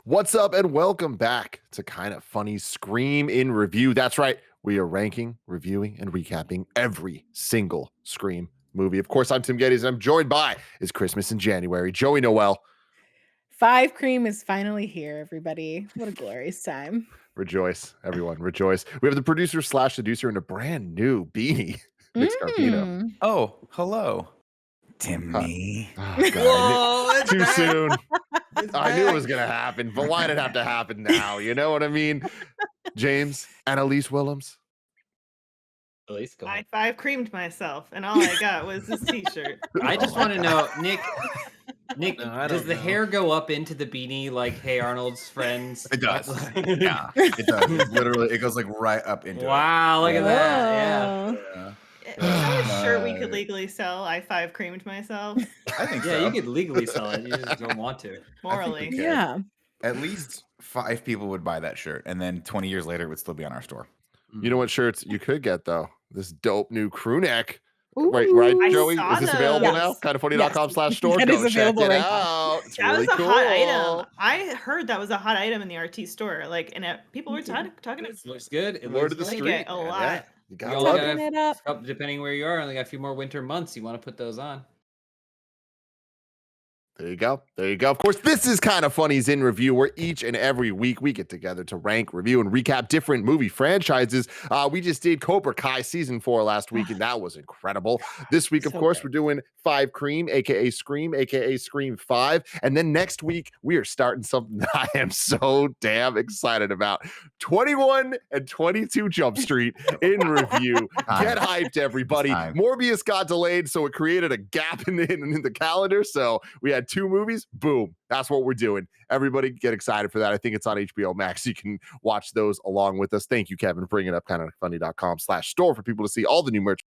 What's up, and welcome back to Kind of Funny Scream in Review. That's right, we are ranking, reviewing, and recapping every single Scream movie. Of course, I'm Tim Geddes, and I'm joined by It's Christmas in January, Joey Noel. Five Cream is finally here, everybody. What a glorious time. Rejoice, everyone, rejoice. We have the producer slash seducer in a brand new beanie, Nick Scarpino. Mm. Oh, hello, Hi. Timmy. Oh, God, Whoa, it's too back. soon. It's I knew it back. was going to happen, but why did it have to happen now? You know what I mean? James, Annalise Willems. Elise, go I ahead. five creamed myself, and all I got was this T-shirt. I just want to know, Nick. Nick, No, I does don't the know. hair go up into the beanie like Hey Arnold's friends? It does. Yeah, it does. It's literally, it goes like right up into Wow, look at that. Yeah. Whoa. it. Yeah, Is that a shirt we could Uh, legally sell? I five creamed myself. I think Yeah, so. you could legally sell it. You just don't want to. Morally. could. Yeah. At least 5 people would buy that shirt, and then 20 years later, it would still be on our store. You know what shirts you could get, though? This dope new crew neck. Ooh. Right, I Joey? saw Is this available those. now? Kindoffunny.com/store. That Go is check available it right now. out. It's That really was a cool. hot item. I heard that was a hot item in the RT store. Like, and people were talking. It looks good. It Word looks of the great. street. Get a man. lot. Yeah, you You gotta only love got it. Topping it up. depending where you are, only got a few more winter months. You want to put those on. There you go. There you go. Of course, this is Kind of Funny's in Review, where each and every week we get together to rank, review, and recap different movie franchises. We just did Cobra Kai season 4 last week, and that was incredible. This week, of So course, good. we're doing 5 Cream, aka Scream 5. And then next week, we are starting something that I am so damn excited about. 21 and 22 Jump Street in review. Get hyped, everybody. Time. Morbius got delayed, so it created a gap in the calendar. So we had 2 movies. Boom. That's what we're doing. Everybody get excited for that. I think it's on HBO Max. You can watch those along with us. Thank you, Kevin, for bringing up kindoffunny.com/store for people to see all the new merch.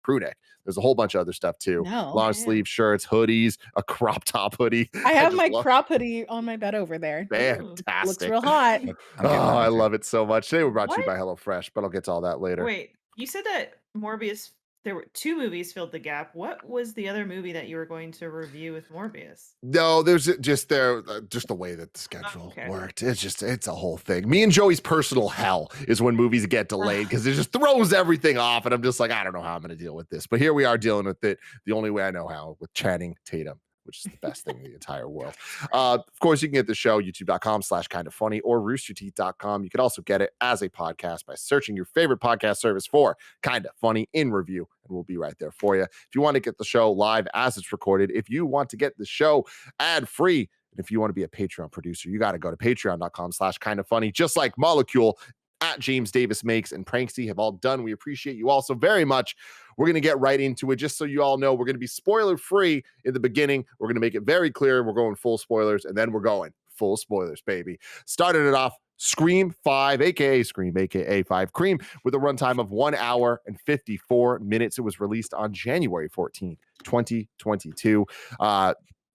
Crew neck. There's a whole bunch of other stuff too. No. Long Yeah. sleeve shirts, hoodies, a crop top hoodie. I have just my love- crop hoodie on my bed over there. Fantastic. Looks real hot. Oh, I love it so much. Today we're brought to you What? by HelloFresh, but I'll get to all that later. Wait, you said that Morbius. There were 2 movies filled the gap. What was the other movie that you were going to review with Morbius? No, there's just the way that the schedule okay. worked. It's a whole thing. Me and Joey's personal hell is when movies get delayed because it just throws everything off, and I'm just like, I don't know how I'm going to deal with this. But here we are dealing with it the only way I know how, with Channing Tatum, which is the best thing in the entire world. Of course, you can get the show youtube.com/kindoffunny or roosterteeth.com. You can also get it as a podcast by searching your favorite podcast service for Kinda Funny in Review, and we'll be right there for you. If you want to get the show live as it's recorded, if you want to get the show ad free, and if you want to be a Patreon producer, you got to go to patreon.com/kindoffunny, just like Molecule, at James Davis Makes, and Pranksy have all done. We appreciate you all so very much. We're going to get right into it. Just so you all know, we're going to be spoiler free in the beginning. We're going to make it very clear. We're going full spoilers, and then we're going full spoilers, baby. Started it off Scream 5, aka Scream, aka 5 Cream, with a runtime of 1 hour and 54 minutes. It was released on January 14th, 2022.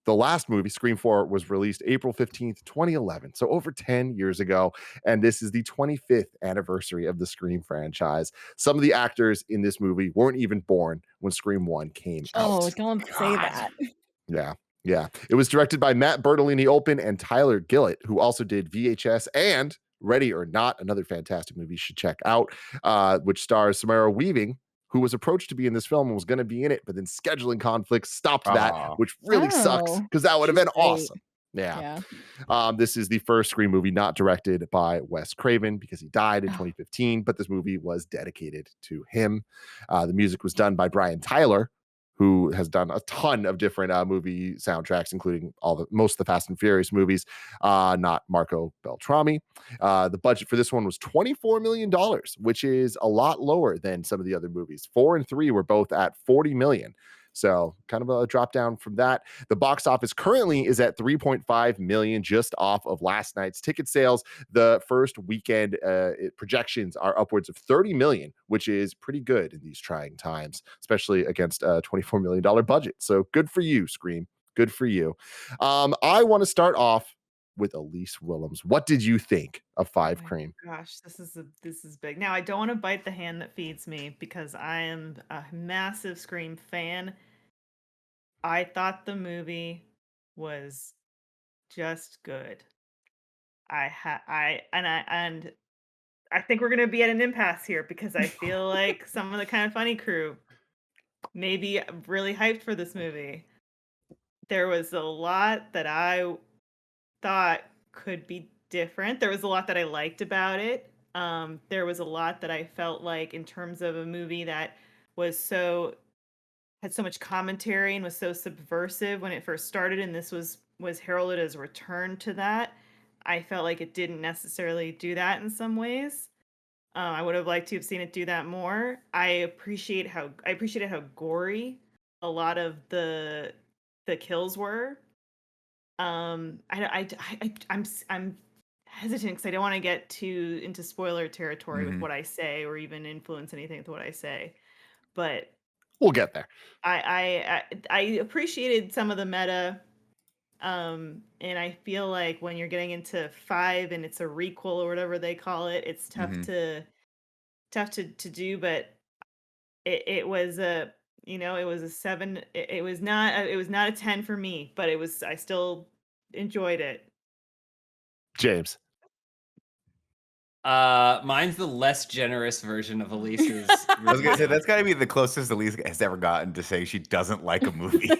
The last movie, Scream 4, was released April 15th, 2011. So over 10 years ago. And this is the 25th anniversary of the Scream franchise. Some of the actors in this movie weren't even born when Scream 1 came out. Oh, don't say that. Yeah. Yeah. It was directed by Matt Bertolini-Olpin and Tyler Gillett, who also did VHS and Ready or Not, another fantastic movie you should check out, which stars Samara Weaving, who was approached to be in this film and was going to be in it, but then scheduling conflicts stopped that, which really sucks because that would have been she's great. awesome. Yeah. This is the first Scream movie not directed by Wes Craven because he died in 2015, but this movie was dedicated to him. The music was done by Brian Tyler, who has done a ton of different movie soundtracks, including most of the Fast and Furious movies, not Marco Beltrami. The budget for this one was $24 million, which is a lot lower than some of the other movies. 4 and 3 were both at $40 million. So kind of a drop down from that. The box office currently is at 3.5 million, just off of last night's ticket sales. The first weekend projections are upwards of 30 million, which is pretty good in these trying times, especially against a $24 million budget. So good for you, Scream. Good for you. I want to start off with Elise Willems. What did you think of 5 Cream? Gosh, this is big. Now I don't want to bite the hand that feeds me because I am a massive Scream fan. I thought the movie was just good. And I think we're gonna be at an impasse here because I feel like some of the Kind of Funny crew may be really hyped for this movie. There was a lot that I thought could be different. There was a lot that I liked about it. There was a lot that I felt like in terms of a movie that was had so much commentary and was so subversive when it first started, and this was heralded as a return to that. I felt like it didn't necessarily do that in some ways. I would have liked to have seen it do that more. I appreciated how gory a lot of the kills were. I'm hesitant because I don't want to get too into spoiler territory with what I say or even influence anything with what I say. But We'll get there. I appreciated some of the meta. And I feel like when you're getting into 5 and it's a requel or whatever they call it, it's tough to do. But it was a it was a 7. It was not a 10 for me, but I still enjoyed it. James. Mine's the less generous version of Elise's. I was gonna say that's got to be the closest Elise has ever gotten to saying she doesn't like a movie.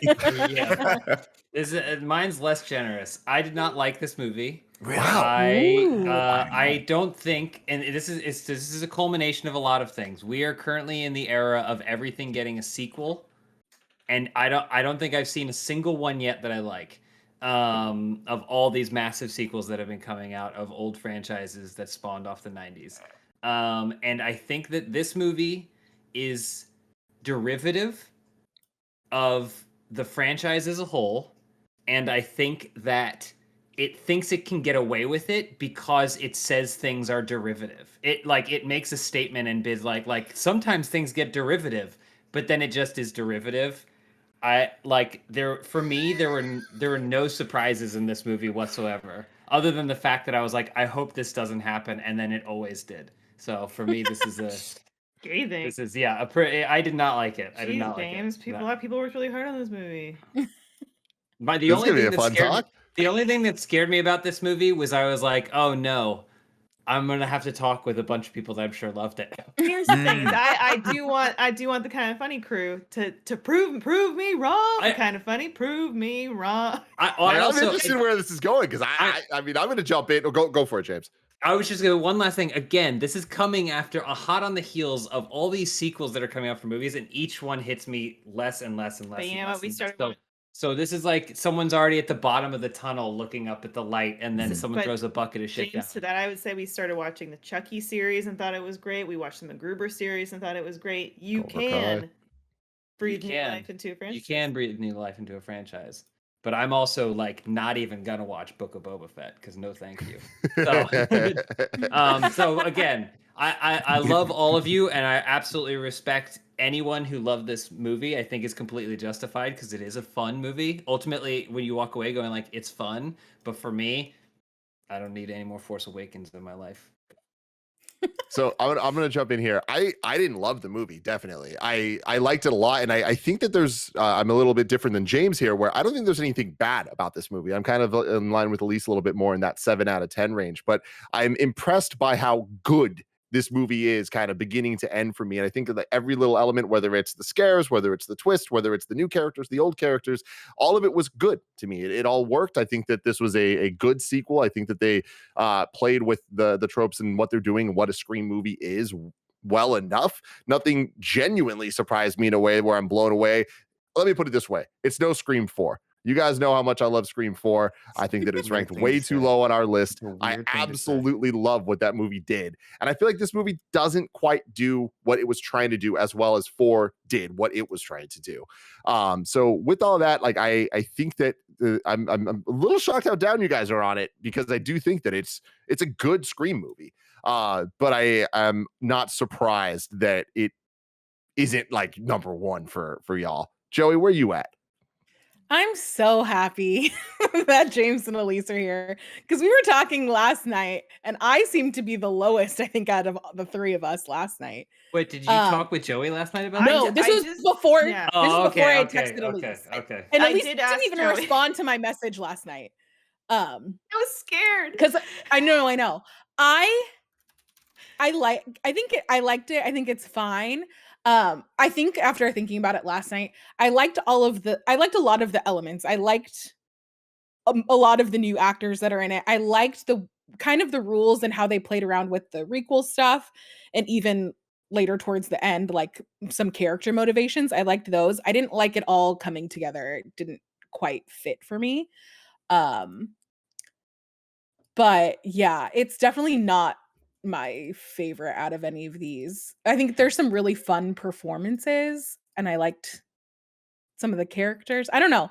Mine's less generous. I did not like this movie. Wow. I don't think, and this is a culmination of a lot of things. We are currently in the era of everything getting a sequel, and I don't think I've seen a single one yet that I like. Of all these massive sequels that have been coming out of old franchises that spawned off the 90s. And I think that this movie is derivative of the franchise as a whole. And I think that it thinks it can get away with it because it says things are derivative. It makes a statement and bids like sometimes things get derivative, but then it just is derivative. For me there were no surprises in this movie whatsoever, other than the fact that I was like, I hope this doesn't happen, and then it always did. So for me, this is I did not like it. I did not like it. A lot of people worked really hard on this movie. The only thing that scared me about this movie was I was like, oh no, I'm gonna have to talk with a bunch of people that I'm sure loved it. Here's the thing: I do want the Kind of Funny crew to prove me wrong. Kind of Funny, prove me wrong. I'm interested in where this is going because I mean I'm gonna jump in. Go for it, James. I was just gonna one last thing. Again, this is coming after a hot on the heels of all these sequels that are coming out for movies, and each one hits me less and less and less. But you know what? We started. So this is like someone's already at the bottom of the tunnel looking up at the light, and then someone throws a bucket of shit down. To that, I would say we started watching the Chucky series and thought it was great. We watched the MacGruber series and thought it was great. You can breathe new life into a franchise. You can breathe new life into a franchise. But I'm also like not even gonna watch Book of Boba Fett because no thank you. So again, I love all of you, and I absolutely respect anyone who loved this movie. I think it's completely justified because it is a fun movie. Ultimately, when you walk away going like it's fun, but for me, I don't need any more Force Awakens in my life. So I'm gonna jump in here. I didn't love the movie, definitely. I liked it a lot, and I think that there's I'm a little bit different than James here, where I don't think there's anything bad about this movie. I'm kind of in line with Elise a little bit more in that 7 out of 10 range, but I'm impressed by how good this movie is kind of beginning to end for me. And I think that every little element, whether it's the scares, whether it's the twist, whether it's the new characters, the old characters, all of it was good to me. It all worked. I think that this was a good sequel. I think that they played with the tropes and what they're doing and what a Scream movie is well enough. Nothing genuinely surprised me in a way where I'm blown away. Let me put it this way. It's no Scream 4. You guys know how much I love Scream 4. I think that it's ranked way too low on our list. I absolutely love what that movie did. And I feel like this movie doesn't quite do what it was trying to do as well as 4 did what it was trying to do. So with all that, like I think that I'm a little shocked how down you guys are on it because I do think that it's a good Scream movie. But I am not surprised that it isn't like number 1 for y'all. Joey, where you at? I'm so happy that James and Elise are here because we were talking last night and I seem to be the lowest, I think, out of the 3 of us last night. Wait, did you talk with Joey last night about No, this was before I texted Elise. Okay. And Elise didn't even respond to my message last night. I was scared because I know. I liked it. I think it's fine. I think after thinking about it last night, I liked a lot of the elements. I liked a lot of the new actors that are in it. I liked the kind of the rules and how they played around with the requel stuff, and even later towards the end, like some character motivations. I liked those. I didn't like it all coming together. It didn't quite fit for me. Um, but yeah, it's definitely not my favorite out of any of these. I think there's some really fun performances, and I liked some of the characters. I don't know.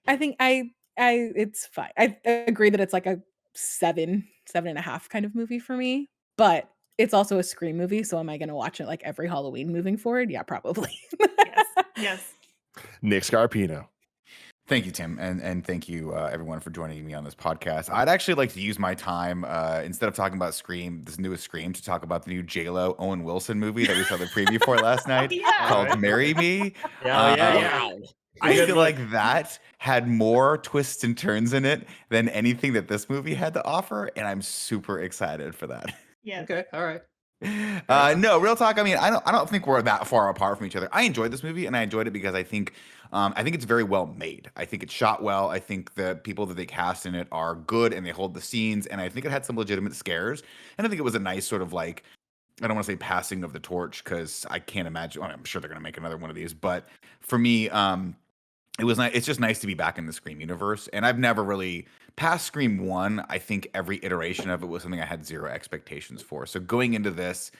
I think it's fine. I agree that it's like a 7.5 kind of movie for me, but it's also a Scream movie. So am I going to watch it like every Halloween moving forward? Yeah, probably. yes Nick Scarpino. Thank you, Tim, and thank you everyone for joining me on this podcast. I'd actually like to use my time instead of talking about Scream, this newest Scream, to talk about the new J-Lo Owen Wilson movie that we saw the preview for last night called Right. "Marry Me." Yeah. I Good feel look. like that had more twists and turns in it than anything that this movie had to offer, and I'm super excited for that. yes Okay. All right. No, real talk. I mean, I don't think we're that far apart from each other. I enjoyed this movie, and I enjoyed it because I think it's very well made. I think it's shot well. I think the people that they cast in it are good, and they hold the scenes. And I think it had some legitimate scares. And I think it was a nice sort of like, I don't want to say passing of the torch because I can't imagine. I'm sure they're going to make another one of these, but for me, it was nice. It's just nice to be back in the Scream universe, and I've never really past Scream 1. I think every iteration of it was something I had zero expectations for. So going into this,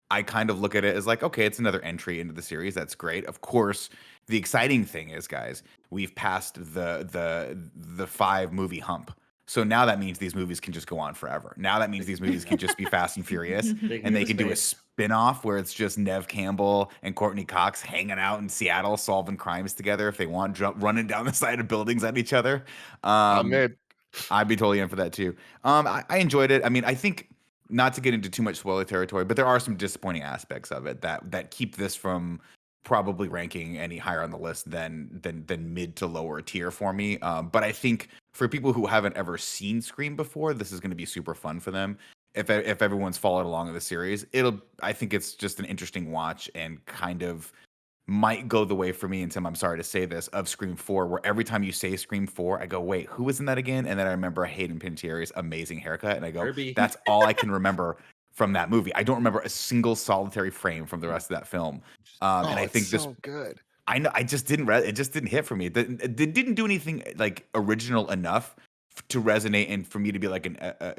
I kind of look at it as like, okay, it's another entry into the series. That's great. Of course, the exciting thing is, guys, we've passed the 5 movie hump. So now that means these movies can just go on forever. Now that means these movies can just be Fast and Furious, and they can do a spin-off where it's just Nev Campbell and Courtney Cox hanging out in Seattle solving crimes together if they want, running down the side of buildings at each other. I'm in. I'd be totally in for that too. I enjoyed it. I mean, I think, not to get into too much spoiler territory, but there are some disappointing aspects of it that keep this from probably ranking any higher on the list than mid to lower tier for me. But I think for people who haven't ever seen Scream before, this is going to be super fun for them. If everyone's followed along in the series, I think it's just an interesting watch, and kind of might go the way for me, and Tim, I'm sorry to say this, of Scream 4, where every time you say Scream 4, I go, wait, who was in that again? And then I remember Hayden Panettiere's amazing haircut, and I go, Herbie. that's all I can remember from that movie. I don't remember a single solitary frame from the rest of that film. And I think this, so good. I know, it just didn't hit for me. It didn't do anything like original enough to resonate, and for me to be like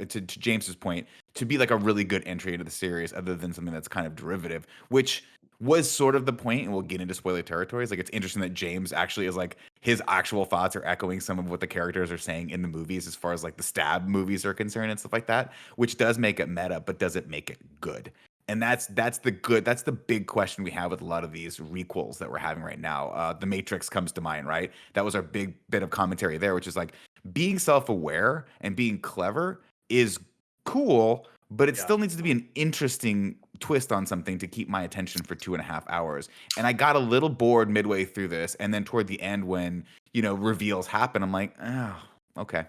to James's point, to be like a really good entry into the series, other than something that's kind of derivative, which was sort of the point. And we'll get into spoiler territories. Like, it's interesting that James actually is like, his actual thoughts are echoing some of what the characters are saying in the movies, as far as like the stab movies are concerned and stuff like that, which does make it meta, but does it make it good? And that's the big question we have with a lot of these requels that we're having right now. The Matrix comes to mind, right? That was our big bit of commentary there, which is like, being self-aware and being clever is cool, but it still needs to be an interesting twist on something to keep my attention for 2.5 hours. And I got a little bored midway through this, and then toward the end, when reveals happen, I'm like, oh, okay.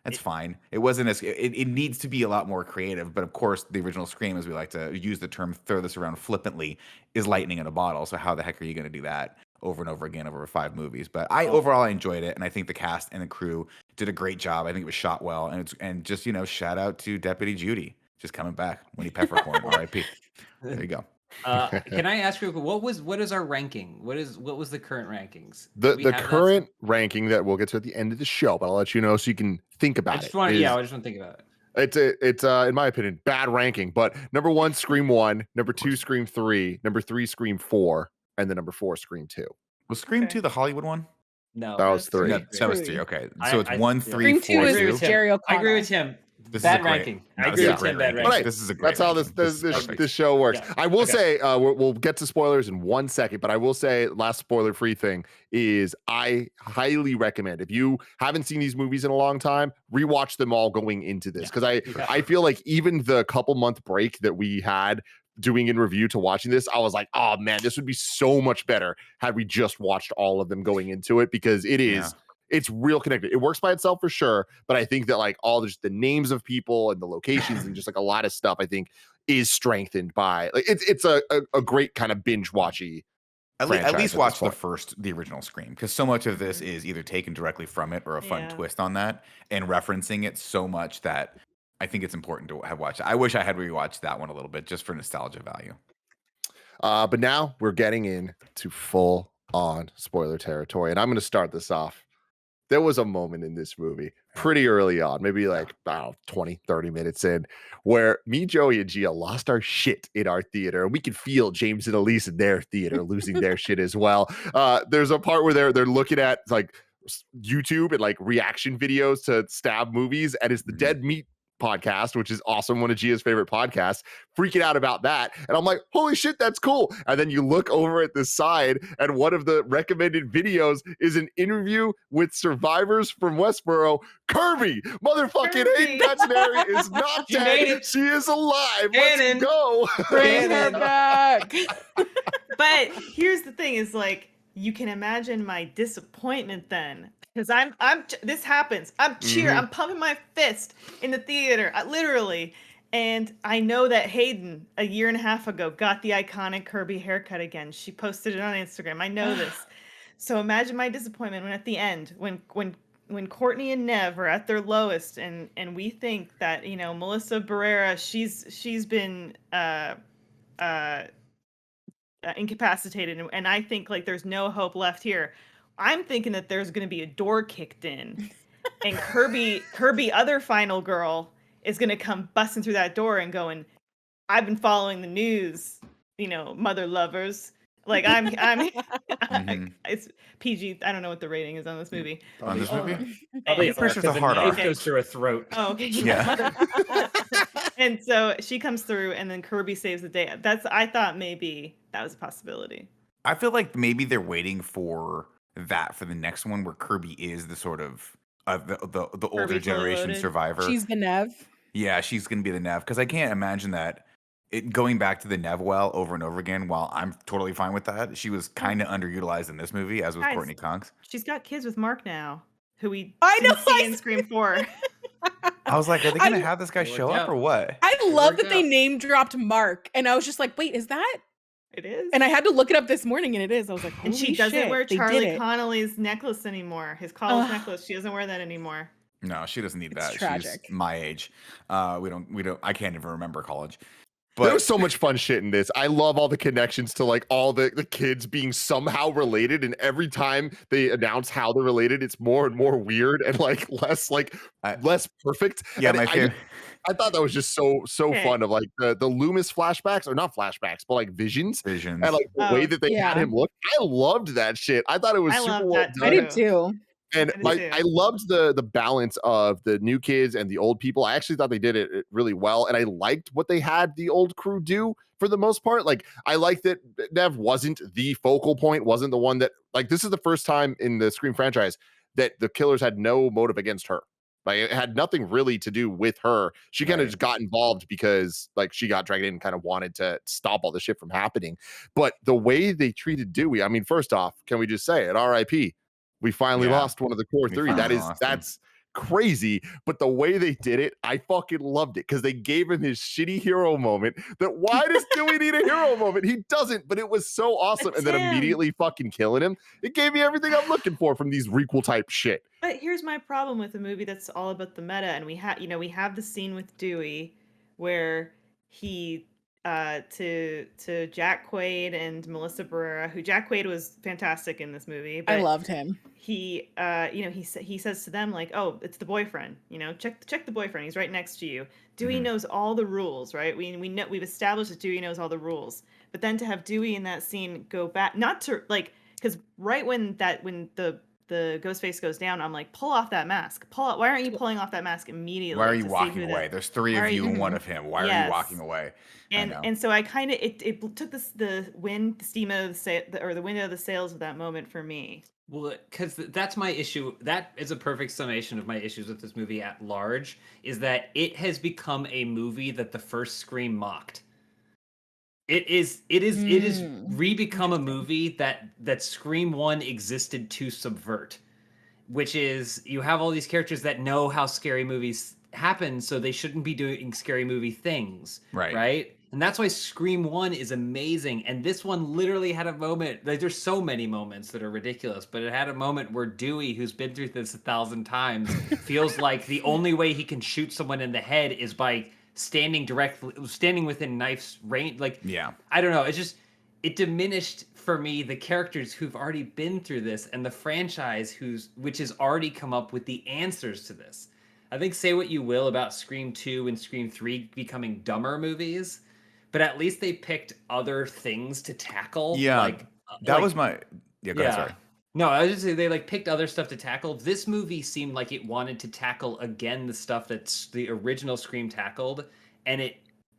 That's fine. It wasn't as it needs to be a lot more creative, but of course, the original Scream, as we like to use the term, throw this around flippantly, is lightning in a bottle. So how the heck are you going to do that over and over again over 5 movies? But overall I enjoyed it, and I think the cast and the crew did a great job. I think it was shot well, and just shout out to Deputy Judy, just coming back. Winnie Peppercorn, R.I.P. There you go. Can I ask you what is our ranking? What was the current rankings? The current ranking that we'll get to at the end of the show, but I'll let you know so you can think about it. I just want to think about it. It's in my opinion, bad ranking. But number 1, Scream 1, number 2, Scream 3, number 3, Scream 4, and then number 4, Scream 2. Was Scream 2 the Hollywood one? No, that was 3. That was 3. Okay, so it's 1, 3, 4, Scream 2 is Jerry O'Connell. I agree with him. Bad ranking. I agree with him. Bad ranking. Right. This is a great. That's how this show works. Yeah. I will say we'll get to spoilers in 1 second, but I will say last spoiler-free thing is I highly recommend, if you haven't seen these movies in a long time, rewatch them all going into this, because I feel like even the couple month break that we had doing in review to watching this, I was like, oh man, this would be so much better had we just watched all of them going into it, because it's it's real connected. It works by itself for sure, but I think that like all just the names of people and the locations and just like a lot of stuff, I think is strengthened by like it's a great kind of binge watchy. At least watch point. the original Scream, because so much of this is either taken directly from it or a fun twist on that, and referencing it so much that I think it's important to have watched. I wish I had rewatched that one a little bit just for nostalgia value. But now we're getting into full on spoiler territory, and I'm going to start this off. There was a moment in this movie pretty early on, maybe like, I don't know, 20, 30 minutes in, where me, Joey, and Gia lost our shit in our theater. And we could feel James and Elise in their theater losing their shit as well. There's a part where they're looking at like YouTube and like reaction videos to stab movies, and it's the Dead Meat podcast, which is awesome, one of Gia's favorite podcasts, freaking out about that. And I'm like, holy shit, that's cool. And then you look over at the side, and one of the recommended videos is an interview with survivors from Westboro. Kirby, motherfucking Hayden Panettiere is not dead. She is alive. Let's go. Bring her back. But here's the thing is like, you can imagine my disappointment then. Because this happens. I'm cheering. I'm pumping my fist in the theater, literally. And I know that Hayden, a year and a half ago, got the iconic Kirby haircut again. She posted it on Instagram. I know this. So imagine my disappointment when at the end, when Courtney and Nev are at their lowest, and we think that, you know, Melissa Barrera, she's been incapacitated, and I think like there's no hope left here. I'm thinking that there's going to be a door kicked in, and Kirby, other final girl, is going to come busting through that door and going, "I've been following the news, you know, mother lovers." Like I'm it's PG. I don't know what the rating is on this movie. On this movie, I'm pretty sure it's a hard R. It goes through a throat. Oh, okay. Yeah. And so she comes through, and then Kirby saves the day. I thought maybe that was a possibility. I feel like maybe they're waiting for that for the next one, where Kirby is the sort of the older generation survivor. She's the Nev. Yeah, she's gonna be the Nev, because I can't imagine that going back to the Nev well over and over again. While I'm totally fine with that, she was kind of underutilized in this movie, as was Courtney Cox. She's got kids with Mark now, who we didn't see in Scream 4. I was like, are they gonna have this guy show up or what? I love that they name dropped Mark, and I was just like, wait, is that? It is. And I had to look it up this morning, and it is. I was like, holy and she doesn't shit, wear Charlie Connolly's necklace anymore. His college necklace. She doesn't wear that anymore. No, she doesn't need that. Tragic. She's my age. We don't. I can't even remember college. But there was so much fun shit in this. I love all the connections to like all the kids being somehow related, and every time they announce how they're related, it's more and more weird and like less perfect. Yeah, and my favorite. I thought that was just so fun of like the Loomis flashbacks, or not flashbacks, but like visions. And like the way that they had him look. I loved that shit. I thought it was super well done. I did too. And I loved the balance of the new kids and the old people. I actually thought they did it really well, and I liked what they had the old crew do for the most part. Like I liked that Nev wasn't the focal point, wasn't the one that like this is the first time in the Scream franchise that the killers had no motive against her. Like it had nothing really to do with her. She kind of just got involved because like she got dragged in and kind of wanted to stop all the shit from happening. But the way they treated Dewey, I mean, first off, can we just say it? R.I.P. We finally lost one of the core three. That's crazy. But the way they did it, I fucking loved it, because they gave him his shitty hero moment. That why does Dewey need a hero moment? He doesn't, but it was so awesome. And then immediately fucking killing him. It gave me everything I'm looking for from these requel type shit. But here's my problem with a movie that's all about the meta, and we have the scene with Dewey where he to Jack Quaid and Melissa Barrera, who Jack Quaid was fantastic in this movie. But I loved him. He he says to them like, "Oh, it's the boyfriend. You know, check the boyfriend. He's right next to you." Dewey knows all the rules, right? We've established that Dewey knows all the rules. But then to have Dewey in that scene go back, not to like, because right when the ghost face goes down, I'm like, pull off that mask. Why aren't you pulling off that mask immediately? Why are you walking away? There's three of you and one of him. Why are you walking away? And so I kind of it took the wind out of the sails of that moment for me. Well, because that's my issue. That is a perfect summation of my issues with this movie at large, is that it has become a movie that the first Scream mocked. It is re-become a movie that Scream 1 existed to subvert. which is you have all these characters that know how scary movies happen, so they shouldn't be doing scary movie things, right? And that's why Scream 1 is amazing. And this one literally had a moment, like there's so many moments that are ridiculous, but it had a moment where Dewey, who's been through this 1,000 times, feels like the only way he can shoot someone in the head is by standing within knife's range. Like, I don't know. It diminished for me the characters who've already been through this and the franchise which has already come up with the answers to this. I think say what you will about Scream 2 and Scream 3 becoming dumber movies, but at least they picked other things to tackle. Yeah, that was my... Yeah, go ahead, sorry. No, I was just saying they picked other stuff to tackle. This movie seemed like it wanted to tackle again the stuff that's the original Scream tackled,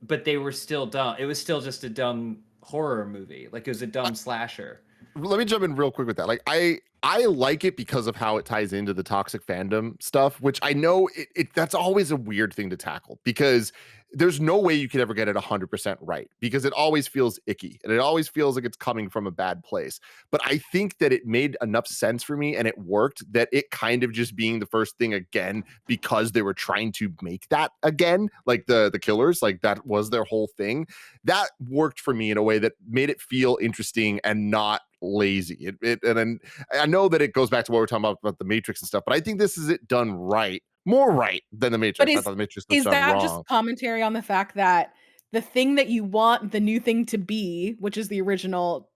but they were still dumb. It was still just a dumb horror movie. Like it was a dumb slasher. Let me jump in real quick with that. Like I like it because of how it ties into the toxic fandom stuff, which I know that's always a weird thing to tackle because there's no way you could ever get it 100% right because it always feels icky and it always feels like it's coming from a bad place. But I think that it made enough sense for me and it worked that it kind of just being the first thing again because they were trying to make that again, like the killers, like that was their whole thing. That worked for me in a way that made it feel interesting and not lazy. And I know that it goes back to what we're talking about the Matrix and stuff, but I think this is it done right. More right than the Matrix. But I thought the Matrix was is done that wrong. just commentary on the fact that the thing that you want the new thing to be, which is the original,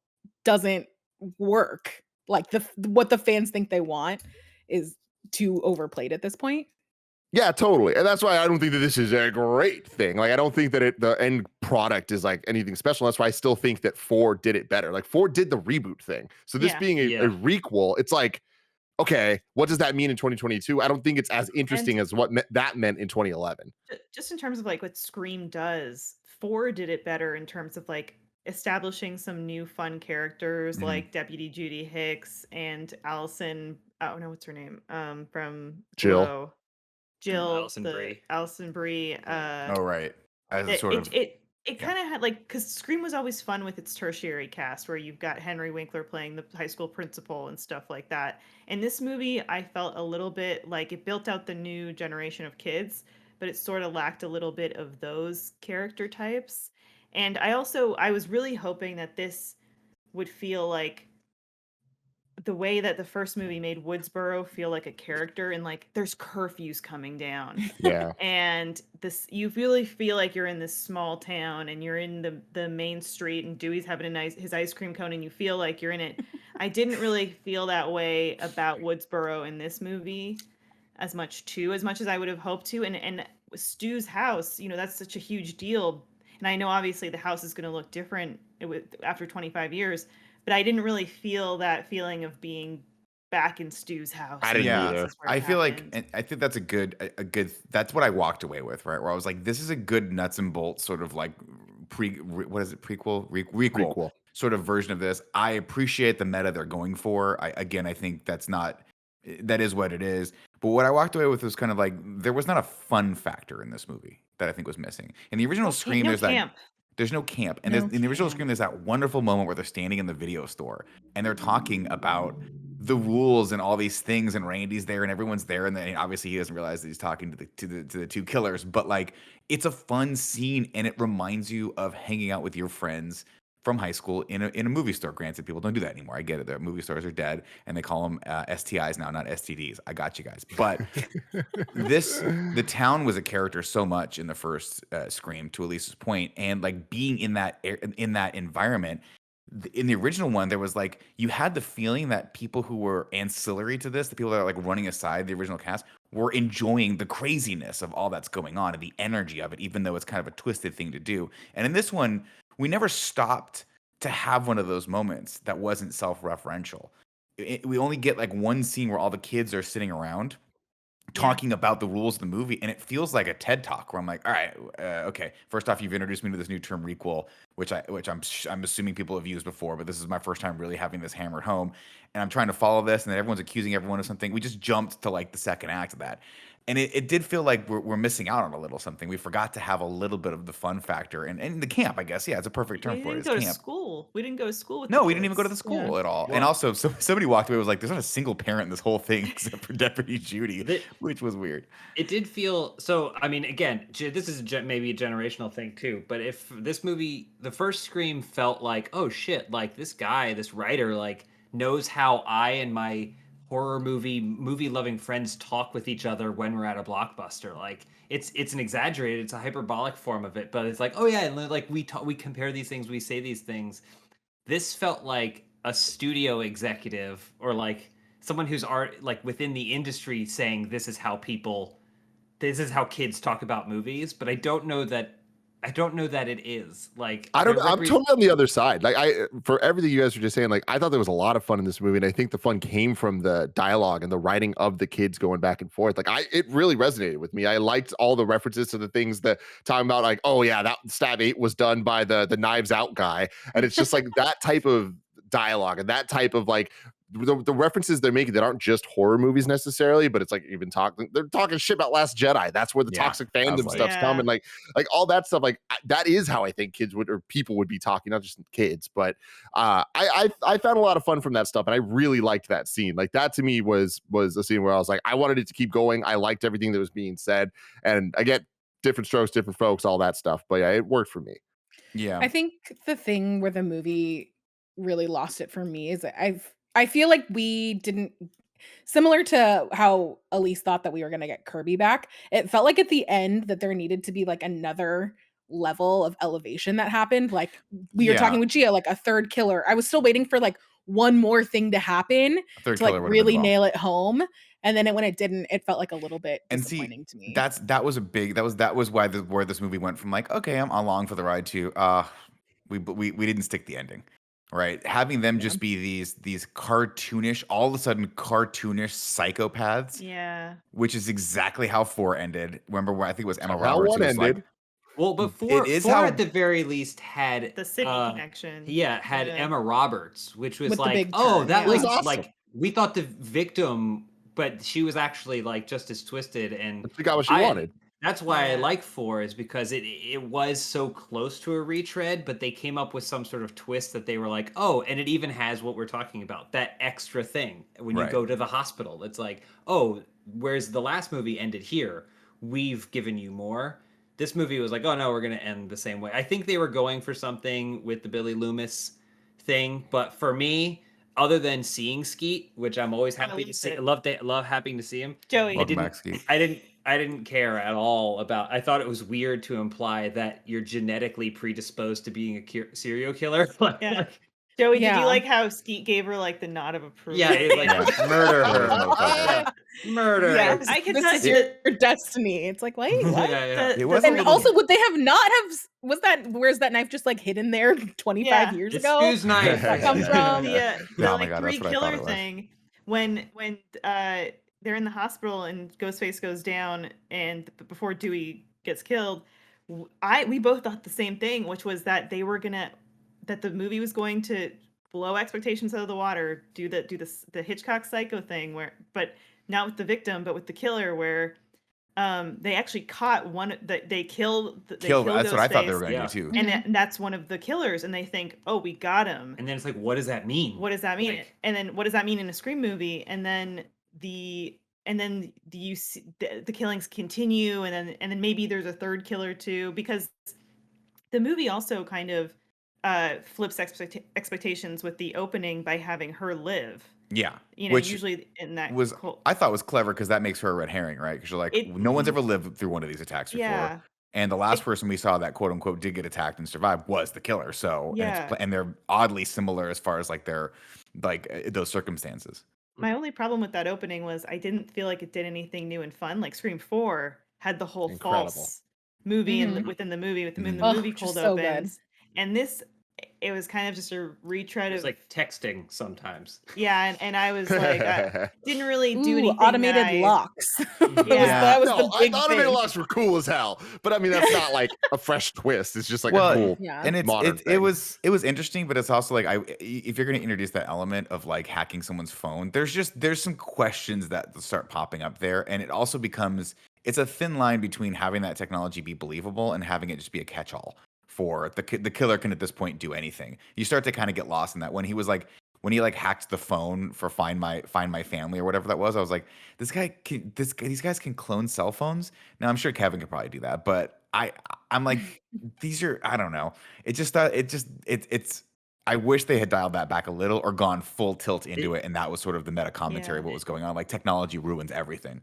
doesn't work? Like what the fans think they want is too overplayed at this point? Yeah, totally. And that's why I don't think that this is a great thing. Like, I don't think that the end product is like anything special. That's why I still think that 4 did it better. Like 4 did the reboot thing. So this being a requel, it's like, okay, what does that mean in 2022? I don't think it's as interesting as what that meant in 2011. Just in terms of like what Scream does, 4 did it better in terms of like establishing some new fun characters like Deputy Judy Hicks and Allison. Oh no, what's her name? From Jill. Glow. Jill, Allison Brie. Oh right, as a sort of it kind of had like because Scream was always fun with its tertiary cast where you've got Henry Winkler playing the high school principal and stuff like that. In this movie, I felt a little bit like it built out the new generation of kids, but it sort of lacked a little bit of those character types. And I was really hoping that this would feel like the way that the first movie made Woodsboro feel like a character and like there's curfews coming down. Yeah. And you really feel like you're in this small town and you're in the main street and Dewey's having his ice cream cone and you feel like you're in it. I didn't really feel that way about Woodsboro in this movie as much as I would have hoped to. And Stu's house, that's such a huge deal. And I know obviously the house is going to look different after 25 years. But I didn't really feel that feeling of being back in Stu's house. I didn't either. I feel like, and I think that's a good. That's what I walked away with, right? Where I was like, this is a good nuts and bolts sort of like requel sort of version of this. I appreciate the meta they're going for. I think that is what it is. But what I walked away with was kind of like there was not a fun factor in this movie that I think was missing. In the original Scream, there's camp. There's no camp. And in the original Scream, there's that wonderful moment where they're standing in the video store and they're talking about the rules and all these things. And Randy's there and everyone's there. And then obviously he doesn't realize that he's talking to the two killers. But like, it's a fun scene and it reminds you of hanging out with your friends from high school in a movie store. Granted, people don't do that anymore. I get it. The movie stores are dead and they call them STIs now, not STDs. I got you guys. But the town was a character so much in the first Scream, to Elise's point, and like being in that environment. In the original one, there was like you had the feeling that people who were ancillary to this, the people that are like running aside the original cast, were enjoying the craziness of all that's going on and the energy of it, even though it's kind of a twisted thing to do. And in this one, we never stopped to have one of those moments that wasn't self-referential. We only get like one scene where all the kids are sitting around talking about the rules of the movie, and it feels like a TED talk where I'm like, all right, okay. First off, you've introduced me to this new term requel, which I'm assuming people have used before, but this is my first time really having this hammered home, and I'm trying to follow this, and then everyone's accusing everyone of something. We just jumped to like the second act of that. And it did feel like we're missing out on a little something. We forgot to have a little bit of the fun factor and the camp, I guess. Yeah, it's a perfect term We for it. didn't It's go to camp. school. We didn't go to school with No, the we didn't even go to the kids. school at all. And Well- also, somebody walked away and was like, "There's not a single parent in this whole thing except for Deputy Judy," The- which was weird. It did feel so. I mean, again, this is maybe a generational thing too. But if this movie, the first Scream, felt like, oh shit, like this guy, this writer, like knows how I and my horror movie loving friends talk with each other when we're at a blockbuster. Like it's an exaggerated, it's a hyperbolic form of it, but it's like, oh yeah, and like we compare these things, we say these things. This felt like a studio executive or like someone who's like within the industry saying this is how kids talk about movies, but I don't know that it is. Like I don't know. I'm totally on the other side. Like for everything you guys were just saying, like I thought there was a lot of fun in this movie, and I think the fun came from the dialogue and the writing of the kids going back and forth. Like it really resonated with me. I liked all the references to the things that talking about, like, oh yeah, that stab 8 was done by the Knives Out guy, and it's just like that type of dialogue and that type of like the references they're making that aren't just horror movies necessarily, but it's like they're talking shit about Last Jedi. That's where the Yeah, toxic I was fandom like- stuff's Yeah. coming. Like all that stuff. Like that is how I think kids would or people would be talking, not just kids. But I found a lot of fun from that stuff, and I really liked that scene. Like that to me was a scene where I was like, I wanted it to keep going. I liked everything that was being said, and I get different strokes, different folks, all that stuff. But yeah, it worked for me. Yeah. I think the thing where the movie really lost it for me is that I feel like we didn't, similar to how Elise thought that we were going to get Kirby back. It felt like at the end that there needed to be like another level of elevation that happened. Like we were Yeah. talking with Gia, like a third killer. I was still waiting for like one more thing to happen A third to like killer would've been really well. nail it home. And then when it didn't, it felt like a little bit And see, disappointing to me. that was why where this movie went from like, okay, I'm along for the ride to we didn't stick the ending. Right? Having them just be these cartoonish, all of a sudden cartoonish psychopaths, Yeah. which is exactly how 4 ended. Remember where I think it was Emma How Roberts one who was like, ended. Well, but It is four how- at the very least had The city connection. Yeah, had Yeah. Emma Roberts, which was With the like, big oh, turn, that yeah. was It was awesome. like we thought the victim, but she was actually like just as twisted, and She got what she wanted. That's why I Yeah. like 4 is because it was so close to a retread, but they came up with some sort of twist that they were like, oh, and it even has what we're talking about, that extra thing when you Right. go to the hospital. It's like, oh, whereas the last movie ended here, we've given you more. This movie was like, oh no, we're gonna end the same way. I think they were going for something with the Billy Loomis thing, but for me, other than seeing Skeet, which I'm always happy to loved see, it. love happy to see him. Joey. Welcome back, Skeet. I didn't care at all about. I thought it was weird to imply that you're genetically predisposed to being a serial killer. Yeah. Joey, did Yeah. you like how Skeet gave her like the nod of approval? Yeah, it's like Yeah. murder There was her, no focus. murder. Yeah, her. I can This tell is you your destiny. It's like, wait, what? Yeah, yeah. It was a And little- also, would they have not have? Where's that knife just like hidden there 25 Yeah. years It's ago? Stu's knife. That come from? the Oh my like God, that's three what I thought killer it was. thing when they're in the hospital and Ghostface goes down and before Dewey gets killed, we both thought the same thing, which was that that the movie was going to blow expectations out of the water, do the Hitchcock Psycho thing but not with the victim, but with the killer, where they actually caught one that they killed. That's what I thought they were Ghostface, going to Yeah. do too. and that's one of the killers, and they think, oh, we got him. And then it's like, what does that mean? What does that mean? Like- And then what does that mean in a Scream movie? And then you see the killings continue, and then maybe there's a third killer too, because the movie also kind of flips expectations with the opening by having her live. Yeah. You know, Which usually in that I thought was clever because that makes her a red herring, right? Because you're like, no one's ever lived through one of these attacks before. yeah. And the last person we saw that quote unquote did get attacked and survived was the killer. So Yeah. and they're oddly similar as far as like their those circumstances. My only problem with that opening was I didn't feel like it did anything new and fun. Like Scream 4 had the whole Incredible. false movie Mhm. within the movie, Mhm. the Oh, movie just cold so good. opens. And this it was kind of just a retread It's of like texting sometimes. yeah, and I was like, I didn't really do Ooh, anything automated that I, locks. Yeah. That was no, the big automated thing. locks were cool as hell, but I mean that's not like a fresh twist. It's just like Well, a cool Yeah. and modern it thing. was interesting, but it's also like if you're going to introduce that element of like hacking someone's phone, there's some questions that start popping up there, and it also becomes it's a thin line between having that technology be believable and having it just be a catch-all for the killer can at this point do anything. You start to kind of get lost in that when he like hacked the phone for find my family or whatever that was. I was like, these guys can clone cell phones. Now I'm sure Kevin could probably do that, but I'm like, these are I don't know. It just it's. I wish they had dialed that back a little or gone full tilt into it, and that was sort of the meta commentary of what was going on. Like technology ruins everything.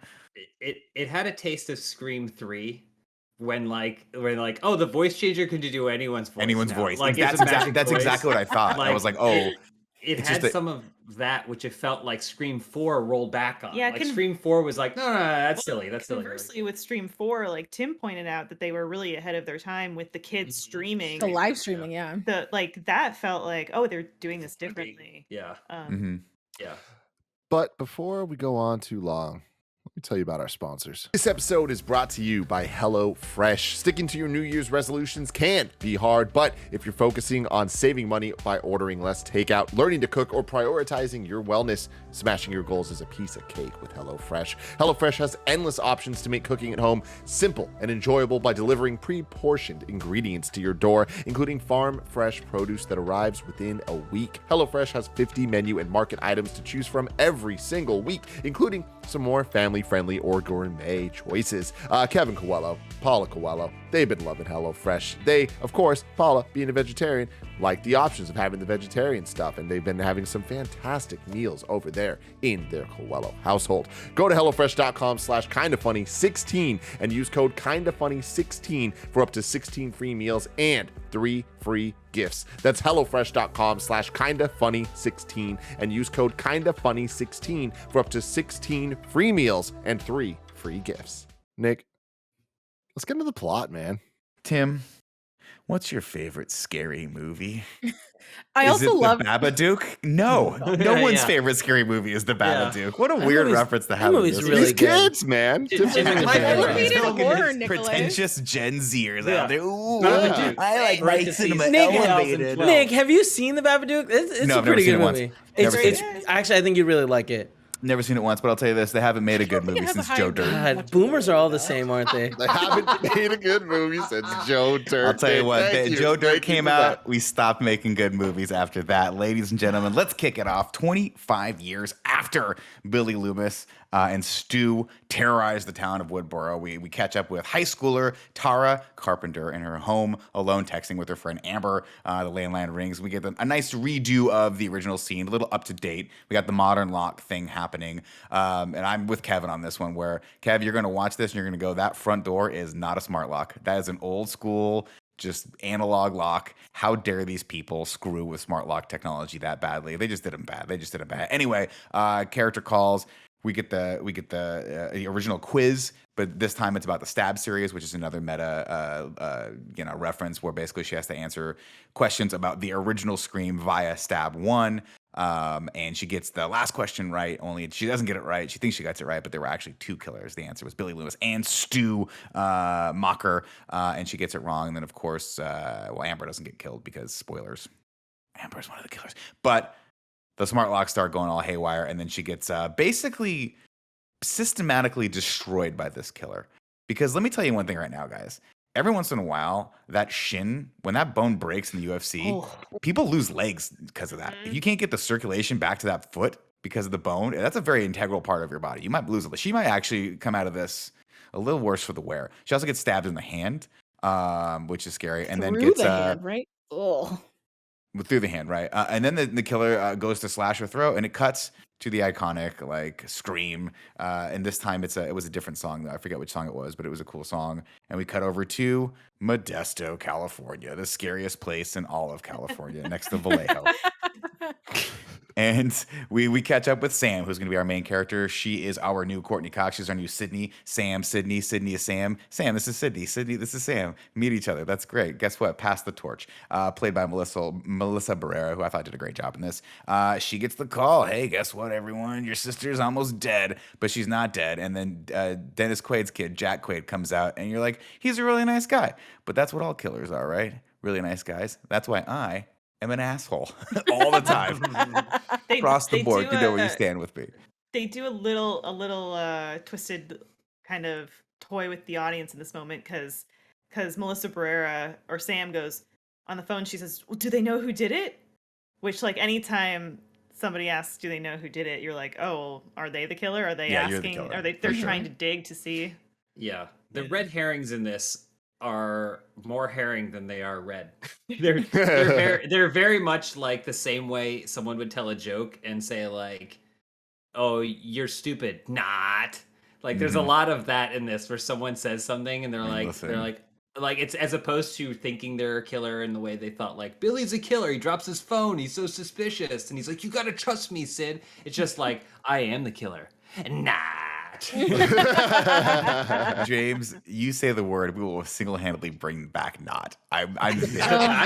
It had a taste of Scream 3 when oh, the voice changer can do anyone's voice. Anyone's now. voice. Like That's exactly what I thought. I was like, oh. It It's had just some of that, which it felt like Scream 4 rolled back on. Yeah, like Scream 4 was like, no, that's silly. That's silly. Conversely, with Stream 4, like Tim pointed out that they were really ahead of their time with the kids streaming. The live streaming, yeah. That felt like, oh, they're doing this differently. Yeah. Yeah. But before we go on too long, let me tell you about our sponsors. This episode is brought to you by HelloFresh. Sticking to your New Year's resolutions can be hard, but if you're focusing on saving money by ordering less takeout, learning to cook, or prioritizing your wellness, smashing your goals is a piece of cake with HelloFresh. HelloFresh has endless options to make cooking at home simple and enjoyable by delivering pre-portioned ingredients to your door, including farm-fresh produce that arrives within a week. HelloFresh has 50 menu and market items to choose from every single week, including some more family-friendly or gourmet choices. Kevin Coelho, Paula Coelho, they've been loving HelloFresh. They, of course, Paula, being a vegetarian, like the options of having the vegetarian stuff, and they've been having some fantastic meals over there in their Coelho household. Go to HelloFresh.com/KindaFunny16 and use code KindaFunny16 for up to 16 free meals and 3 free gifts. That's HelloFresh.com/KindaFunny16 and use code KindaFunny16 for up to 16 free meals and 3 free gifts. Nick, let's get into the plot, man. Tim, what's your favorite scary movie? I Is also it love the Babadook? No, no one's favorite scary movie is the Babadook. What a weird reference to have. movie's really These good. kids, man. Elevated horror, Nicholas. Pretentious Gen Zers out there. Ooh, Babadook. I like my cinema Nick, elevated. Nick, have you seen the Babadook? It's No, a I've never pretty seen good it once. movie. Never It's seen actually, I think you'd really like it. Never seen it once, but I'll tell you this: they haven't made a good think it movie has a since high Joe Dirt. rating. God, boomers are all the same, aren't they? They haven't made a good movie since Joe Dirt. I'll tell you what, Thank you. Joe Dirt Thank you came for out. that. We stopped making good movies after that. Ladies and gentlemen, let's kick it off. 25 years after Billy Loomis and Stu terrorized the town of Woodboro, we catch up with high schooler Tara Carpenter in her home alone, texting with her friend Amber. The landline rings. We get a nice redo of the original scene, a little up to date. We got the modern lock thing happening. And I'm with Kevin on this one, where, Kev, you're going to watch this and you're going to go, that front door is not a smart lock. That is an old school, just analog lock. How dare these people screw with smart lock technology that badly? They just did them bad. Anyway, character calls. We get the original quiz, but this time it's about the Stab series, which is another meta reference where basically she has to answer questions about the original Scream via Stab 1. And she gets the last question right, only she doesn't get it right. She thinks she gets it right, but there were actually 2 killers. The answer was Billy Loomis and Stu Mocker, and she gets it wrong. And then, of course, Amber doesn't get killed because, spoilers, Amber's one of the killers. But the smart locks start going all haywire, and then she gets basically systematically destroyed by this killer. Because let me tell you one thing right now, guys. Every once in a while, that shin, when that bone breaks in the UFC, people lose legs because of that. If you can't get the circulation back to that foot because of the bone, that's a very integral part of your body. You might lose it. She might actually come out of this a little worse for the wear. She also gets stabbed in the hand, which is scary, and then gets the hand, right? Oh. through the hand, right? And then the killer goes to slash her throat, and it cuts to the iconic like scream. And this time it was a different song, though. I forget which song it was, but it was a cool song. And we cut over to Modesto, California, the scariest place in all of California, next to Vallejo. And we catch up with Sam, who's going to be our main character. She is our new Courtney Cox. She's our new Sydney. Sam, Sydney. Sydney is Sam. Sam, this is Sydney. Sydney, this is Sam. Meet each other. That's great. Guess what? Pass the torch. Played by Melissa Barrera, who I thought did a great job in this. She gets the call. Hey, guess what, everyone? Your sister's almost dead, but she's not dead. And then Dennis Quaid's kid, Jack Quaid, comes out, and you're like, he's a really nice guy. But that's what all killers are, right? Really nice guys. That's why I am an asshole all the time. Across the board, you know where you stand with me. They do a little twisted kind of toy with the audience in this moment because Melissa Barrera or Sam goes on the phone. She says, well, "Do they know who did it?" Which, like, anytime somebody asks, "Do they know who did it?" You're like, "Oh, well, are they the killer? Are they asking? Are they? They're trying to dig to see." Yeah, the red herrings in this are more herring than they are red. they're very much like the same way someone would tell a joke and say like, "Oh, you're stupid." Not like there's a lot of that in this where someone says something and they're like it's as opposed to thinking they're a killer in the way they thought like Billy's a killer. He drops his phone. He's so suspicious and he's like, "You gotta trust me, Sid." It's just like I am the killer. Not. James, you say the word, we will single-handedly bring back not. I'm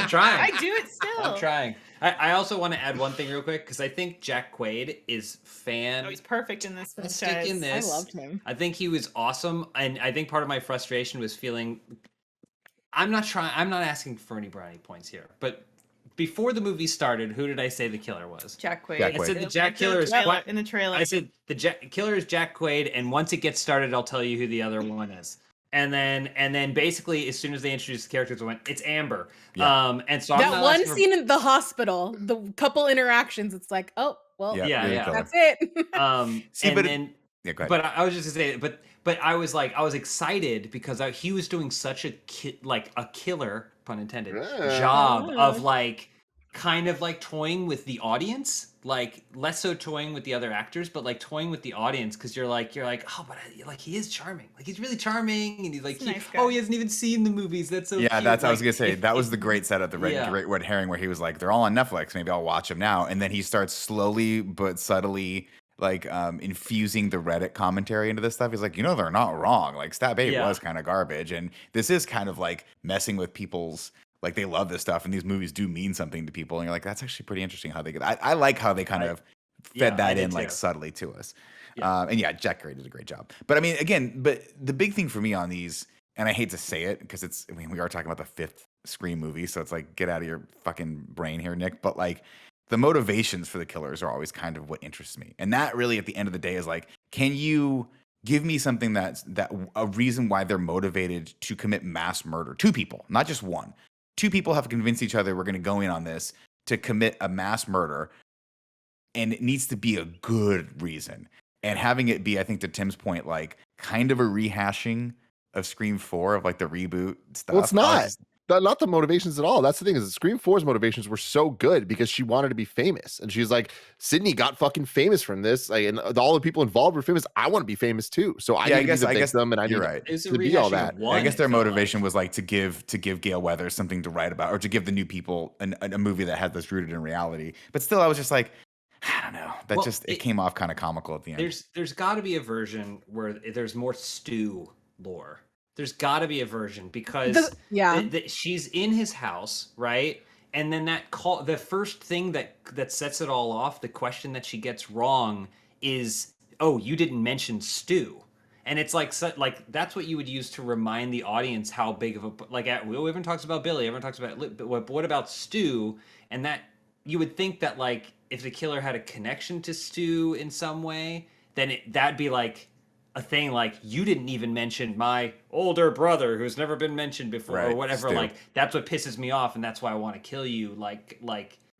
trying. I do it still. I'm trying. I also want to add one thing real quick because I think Jack Quaid is he's perfect in this franchise. I loved him. I think he was awesome, and I think part of my frustration was feeling. I'm not asking for any brownie points here, but before the movie started, who did I say the killer was? Jack Quaid. Jack Quaid. I said the Jack killer is in the trailer. I said the killer is Jack Quaid, and once it gets started, I'll tell you who the other one is. And then basically, as soon as they introduced the characters, I went, "It's Amber." Yeah. And so that one scene in the hospital, the couple interactions, it's like, oh well, yeah. that's it. See, but go ahead. But I was just gonna say, but I was excited because he was doing such a killer, pun intended, job of like kind of like toying with the audience, like less so toying with the other actors, but like toying with the audience because you're like, oh, but like he is charming, like he's really charming, and he's like, he hasn't even seen the movies. That's so cute. That's I was gonna say that was the great setup, the red herring, where he was like, they're all on Netflix, maybe I'll watch them now, and then he starts slowly but subtly like infusing the Reddit commentary into this stuff. He's like, they're not wrong. Like Stab 8 was kind of garbage, and this is kind of like messing with people's, like, they love this stuff, and these movies do mean something to people, and you're like, that's actually pretty interesting how they get. I like how they kind of fed that in like subtly to us. And Jack Quaid did a great job. But I mean, again, the big thing for me on these, and I hate to say it because we are talking about the fifth Scream movie, so it's like, get out of your fucking brain here, Nick. But like, the motivations for the killers are always kind of what interests me. And that really, at the end of the day, is like, can you give me something that a reason why they're motivated to commit mass murder? Two people, not just one. Two people have convinced each other we're going to go in on this to commit a mass murder. And it needs to be a good reason. And having it be, I think to Tim's point, like kind of a rehashing of Scream 4, of like the reboot stuff. Well, it's not the motivations at all. That's the thing, is that Scream 4's motivations were so good because she wanted to be famous, and she's like, Sydney got fucking famous from this, like, and all the people involved were famous. I want to be famous too, so I need to be the victim, and I need to be all that. I guess their motivation was like to give Gale Weathers something to write about, or to give the new people a movie that had this rooted in reality. But still, I was just like, I don't know. It came off kind of comical at the end. There's got to be a version where there's more Stu lore. There's got to be a version because she's in his house, right? And then the first thing that sets it all off, the question that she gets wrong is, "Oh, you didn't mention Stu." And it's like that's what you would use to remind the audience how big of everyone talks about Billy, everyone talks about, but what about Stu? And that you would think that like if the killer had a connection to Stu in some way, then that'd be like a thing, like, you didn't even mention my older brother who's never been mentioned before, or whatever. Stu. Like, that's what pisses me off, and that's why I want to kill you. Like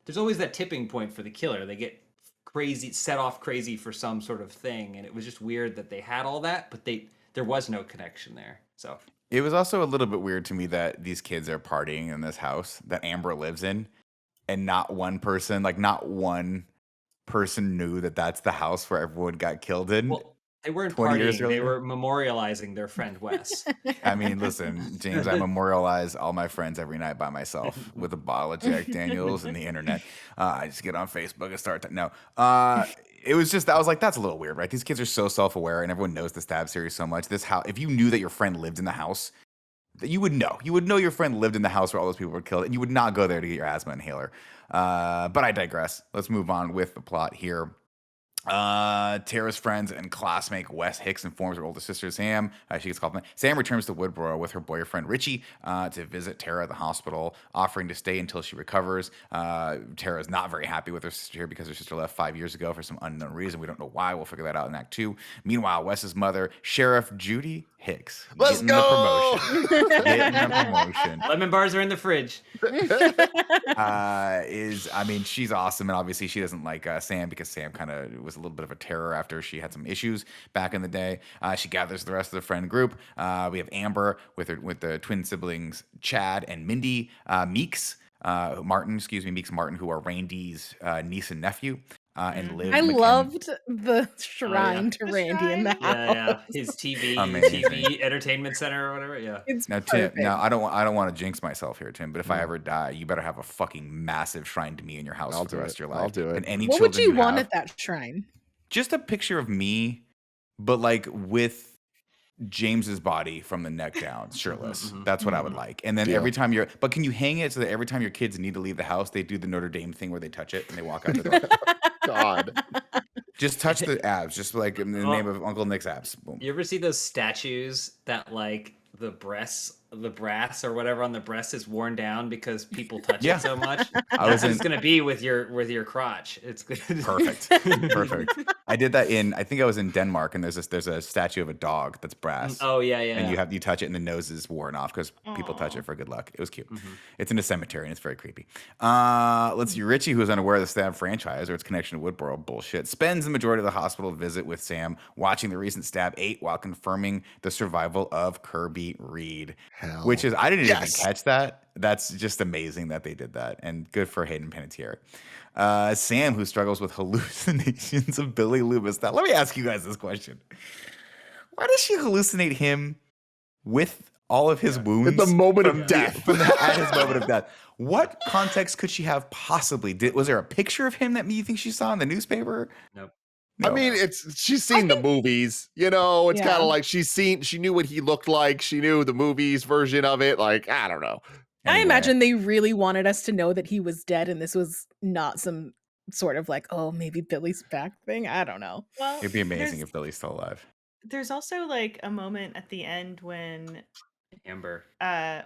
there's always that tipping point for the killer. They get crazy, set off crazy for some sort of thing, and it was just weird that they had all that, but there was no connection there. So it was also a little bit weird to me that these kids are partying in this house that Amber lives in, and not one person knew that that's the house where everyone got killed in. Well, They weren't 20 years partying. They earlier? were memorializing their friend Wes. I mean, listen, James, I memorialize all my friends every night by myself with a bottle of Jack Daniels and the internet. I just get on Facebook and start. No, it was just I was like, that's a little weird, right? These kids are so self-aware, and everyone knows the Stab series so much. If you knew that your friend lived in the house, that you would know. You would know your friend lived in the house where all those people were killed, and you would not go there to get your asthma inhaler. But I digress. Let's move on with the plot here. Tara's friends and classmate Wes Hicks informs her older sister Sam. She gets called. Sam returns to Woodboro with her boyfriend Richie to visit Tara at the hospital, offering to stay until she recovers. Tara is not very happy with her sister here because her sister left 5 years ago for some unknown reason. We don't know why. We'll figure that out in Act 2. Meanwhile, Wes's mother, Sheriff Judy Hicks, Let's getting go! the promotion. Getting the promotion. Lemon bars are in the fridge. She's awesome, and obviously she doesn't like Sam because Sam kind of was a little bit of a terror after she had some issues back in the day. She gathers the rest of the friend group. We have Amber with the twin siblings Chad and Mindy, Meeks Martin, who are Randy's niece and nephew. And Liv I McKin- loved the shrine to The Randy in the house. Yeah. His Amazing. TV entertainment center or whatever. Yeah. It's Now, Tim. perfect. Now, I don't want to jinx myself here, Tim. But if I ever die, you better have a fucking massive shrine to me in your house I'll for the do rest it. of your life. I'll do it. And any What would children you want have, at that shrine? just a picture of me, but like with James's body from the neck down, shirtless. mhm. That's what I would like. And then Deal. every time but can you hang it so that every time your kids need to leave the house, they do the Notre Dame thing where they touch it and they walk out the door? God. Just touch the abs, just like in the name of Uncle Nick's abs. Boom. You ever see those statues that like the brass or whatever on the breast is worn down because people touch Yeah. it so much? I was That's what it's gonna be with your crotch. It's good. Perfect. Perfect. I did that I think I was in Denmark, and there's a statue of a dog that's brass. Oh yeah. And you touch it, and the nose is worn off because people touch Aw. it for good luck. It was cute. Mhm. It's in a cemetery, and it's very creepy. Let's see. Richie, who is unaware of the Stab franchise or its connection to Woodboro bullshit, spends the majority of the hospital visit with Sam, watching the recent Stab 8 while confirming the survival of Kirby Reed. Hell. Which is, I didn't Yes. even catch that. That's just amazing that they did that, and good for Hayden Panettiere. Sam, who struggles with hallucinations of Billy Loomis. Now, let me ask you guys this question: why does she hallucinate him with all of his wounds At the moment from of death. at his moment of death? What context could she have possibly? Was there a picture of him that you think she saw in the newspaper? Nope. No. I mean, she's seen the movies, you know. It's Yeah. kind of like she knew what he looked like. She knew the movies version of it. Like, I don't know. I Anyway. imagine they really wanted us to know that he was dead, and this was not some sort of like, oh, maybe Billy's back thing. I don't know. Well, It'd be amazing there's, if Billy's still alive. there's also like a moment at the end when Amber.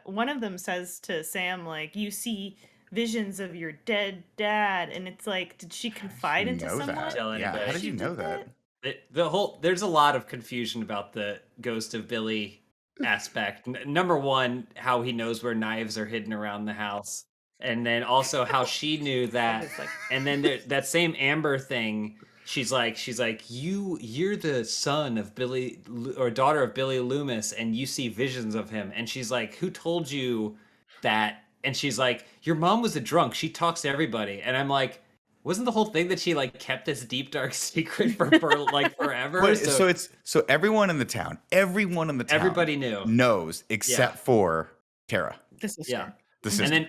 one of them says to Sam, like, you see visions of your dead dad, and it's like, did she confide into know someone? that? Tell Yeah, anybody. how did She you know did that? There's a lot of confusion about the ghost of Billy aspect. Number one, how he knows where knives are hidden around the house, and then also how she knew that. It's like, And then that same Amber thing, she's like, you're the son of Billy or daughter of Billy Loomis, and you see visions of him. And she's like, who told you that? And she's like, your mom was a drunk. She talks to everybody. And I'm like, wasn't the whole thing that she like kept this deep dark secret for like forever? But, so everyone in the town, everybody knew. knows except for Tara, The sister. Yeah. the sister.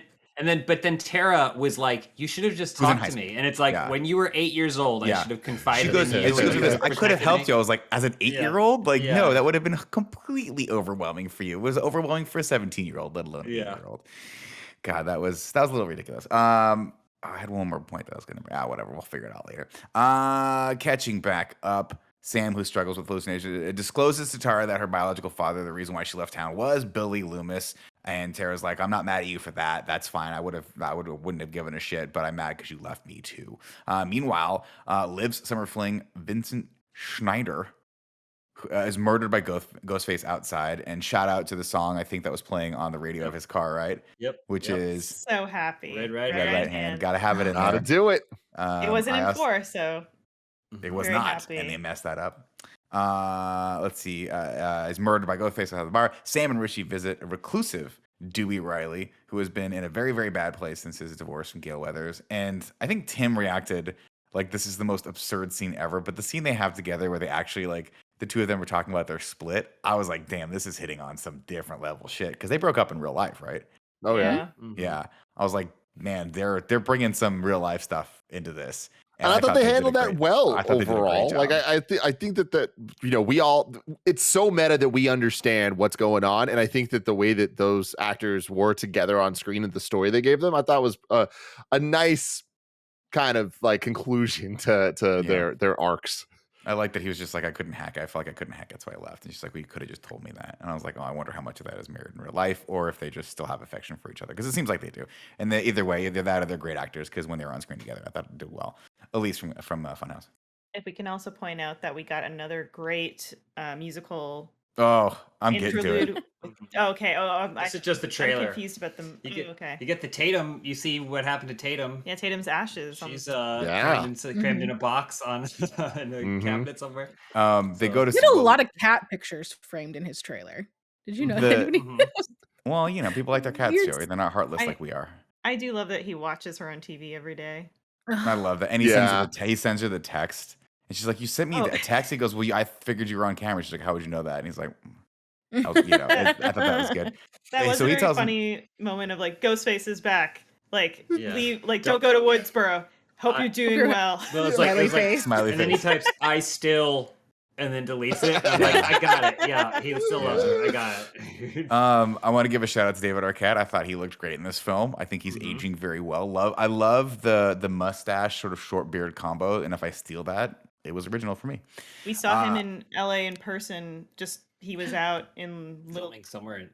But then Tara was like, you should have just Who's in talked high to me. And it's like, Yeah. when you were 8 years old, Yeah. I should have She confided goes, in she you. goes with this, I and could have helped protected you. me." I was like, as an 8-year-old, like, Yeah. no, that would have been completely overwhelming for you. It was overwhelming for a 17-year-old, let alone an Yeah. 8-year-old. God, that was a little ridiculous. I had one more point that I was going to whatever. We'll figure it out later. Catching back up, Sam, who struggles with hallucinations, discloses to Tara that her biological father, the reason why she left town, was Billy Loomis. And Tara's like, I'm not mad at you for that. That's fine. I wouldn't have given a shit, but I'm mad because you left me too. Meanwhile, Liv's summer fling, Vincent Schneider, is murdered by Ghostface outside. And shout out to the song I think that was playing on the radio of his car, right? Yep. Which Yep. is so happy. Red right Red Right Hand. Gotta have it in Gotta there. do it. It wasn't in 4, so It was Very not, happy. and they messed that up. Let's see. Is murdered by Ghostface outside the bar. Sam and Richie visit a reclusive Dewey Riley, who has been in a very, very bad place since his divorce from Gail Weathers. And I think Tim reacted like this is the most absurd scene ever. But the scene they have together where they actually like the two of them were talking about their split, I was like, damn, this is hitting on some different level shit because they broke up in real life, right? Oh yeah. Yeah. I was like, man, they're bringing some real life stuff into this. And I thought they did a handled that great- well I thought they did a great overall. Like job. I think that we all, it's so meta that we understand what's going on, and I think that the way that those actors were together on screen and the story they gave them, I thought was a nice kind of like conclusion to their arcs. I like that he was just like, I couldn't hack. I felt like I couldn't hack. That's why I left. And she's like, well, you could have just told me that. And I was like, oh, I wonder how much of that is mirrored in real life, or if they just still have affection for each other. Because it seems like they do. And either way, either that or they're great actors. Because when they were on screen together, I thought they did well. At least from Funhouse. If we can also point out that we got another great musical Oh, I'm getting to it. interlude. Oh, okay. Oh, This is just the I'm trailer. confused about them. Okay. You get the Tatum. You see what happened to Tatum. Yeah, Tatum's ashes. She's Yeah. crammed in a box on in a Mhm. cabinet somewhere. They go to He had a lot of cat pictures framed in his trailer. Did you know? The- Anybody Mhm. knows? Well, people like their cats, Weird Joey. They're not heartless I- like we are. I do love that he watches her on TV every day. I love that. And he Yeah. sends her the text. And she's like, you sent me Oh. a text. He goes, well, I figured you were on camera. She's like, how would you know that? And he's like, I thought that was good. That Hey, was so a he very tells him- funny moment of like Ghostface is back. Like Yeah. leave, like don't go to Woodsboro. Hope you're doing you're- well. No, it's Smiley like face. Smiley and then he face. types "I still" and then deletes it. I'm like, I got it. Yeah, he still loves her. I got it. I want to give a shout out to David Arquette. I thought he looked great in this film. I think he's aging very well. I love the mustache sort of short beard combo. And if I steal that, it was original for me. We saw him in LA in person. Just he was out in little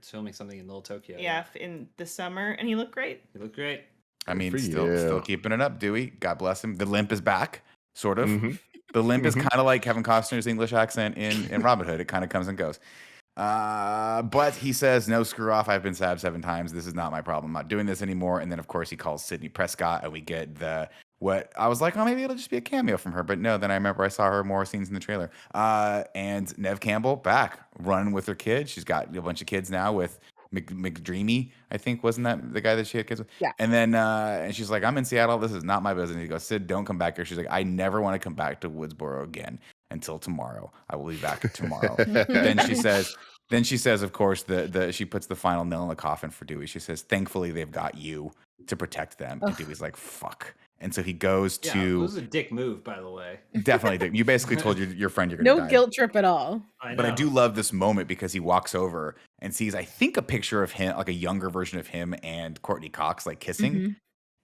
filming something in Little Tokyo. in the summer, and he looked great. He looked great. I mean, for still you. keeping it up, Dewey. God bless him. The limp is back, sort of. Mhm. The limp is Mhm. kind of like Kevin Costner's English accent in Robin Hood. It kind of comes and goes. But he says, no, screw off. I've been stabbed 7 times. This is not my problem. I'm not doing this anymore. And then, of course, he calls Sidney Prescott, and we get what I was like, oh, maybe it'll just be a cameo from her. But no, then I remember I saw her more scenes in the trailer. And Nev Campbell back running with her kids. She's got a bunch of kids now with McDreamy, I think. Wasn't that the guy that she had kids with? Yeah. And then and she's like, I'm in Seattle. This is not my business. He goes, Sid, don't come back here. She's like, I never want to come back to Woodsboro again until tomorrow. I will be back tomorrow. Then she says, of course, she puts the final nail in the coffin for Dewey. She says, thankfully, they've got you to protect them. And Dewey's like, fuck. And so he goes Yeah, it to was a dick move, by the way. definitely. You basically told your friend you're gonna No die. guilt trip at all. But I do love this moment because he walks over and sees, I think, a picture of him, like a younger version of him and Courtney Cox, like kissing, Mhm.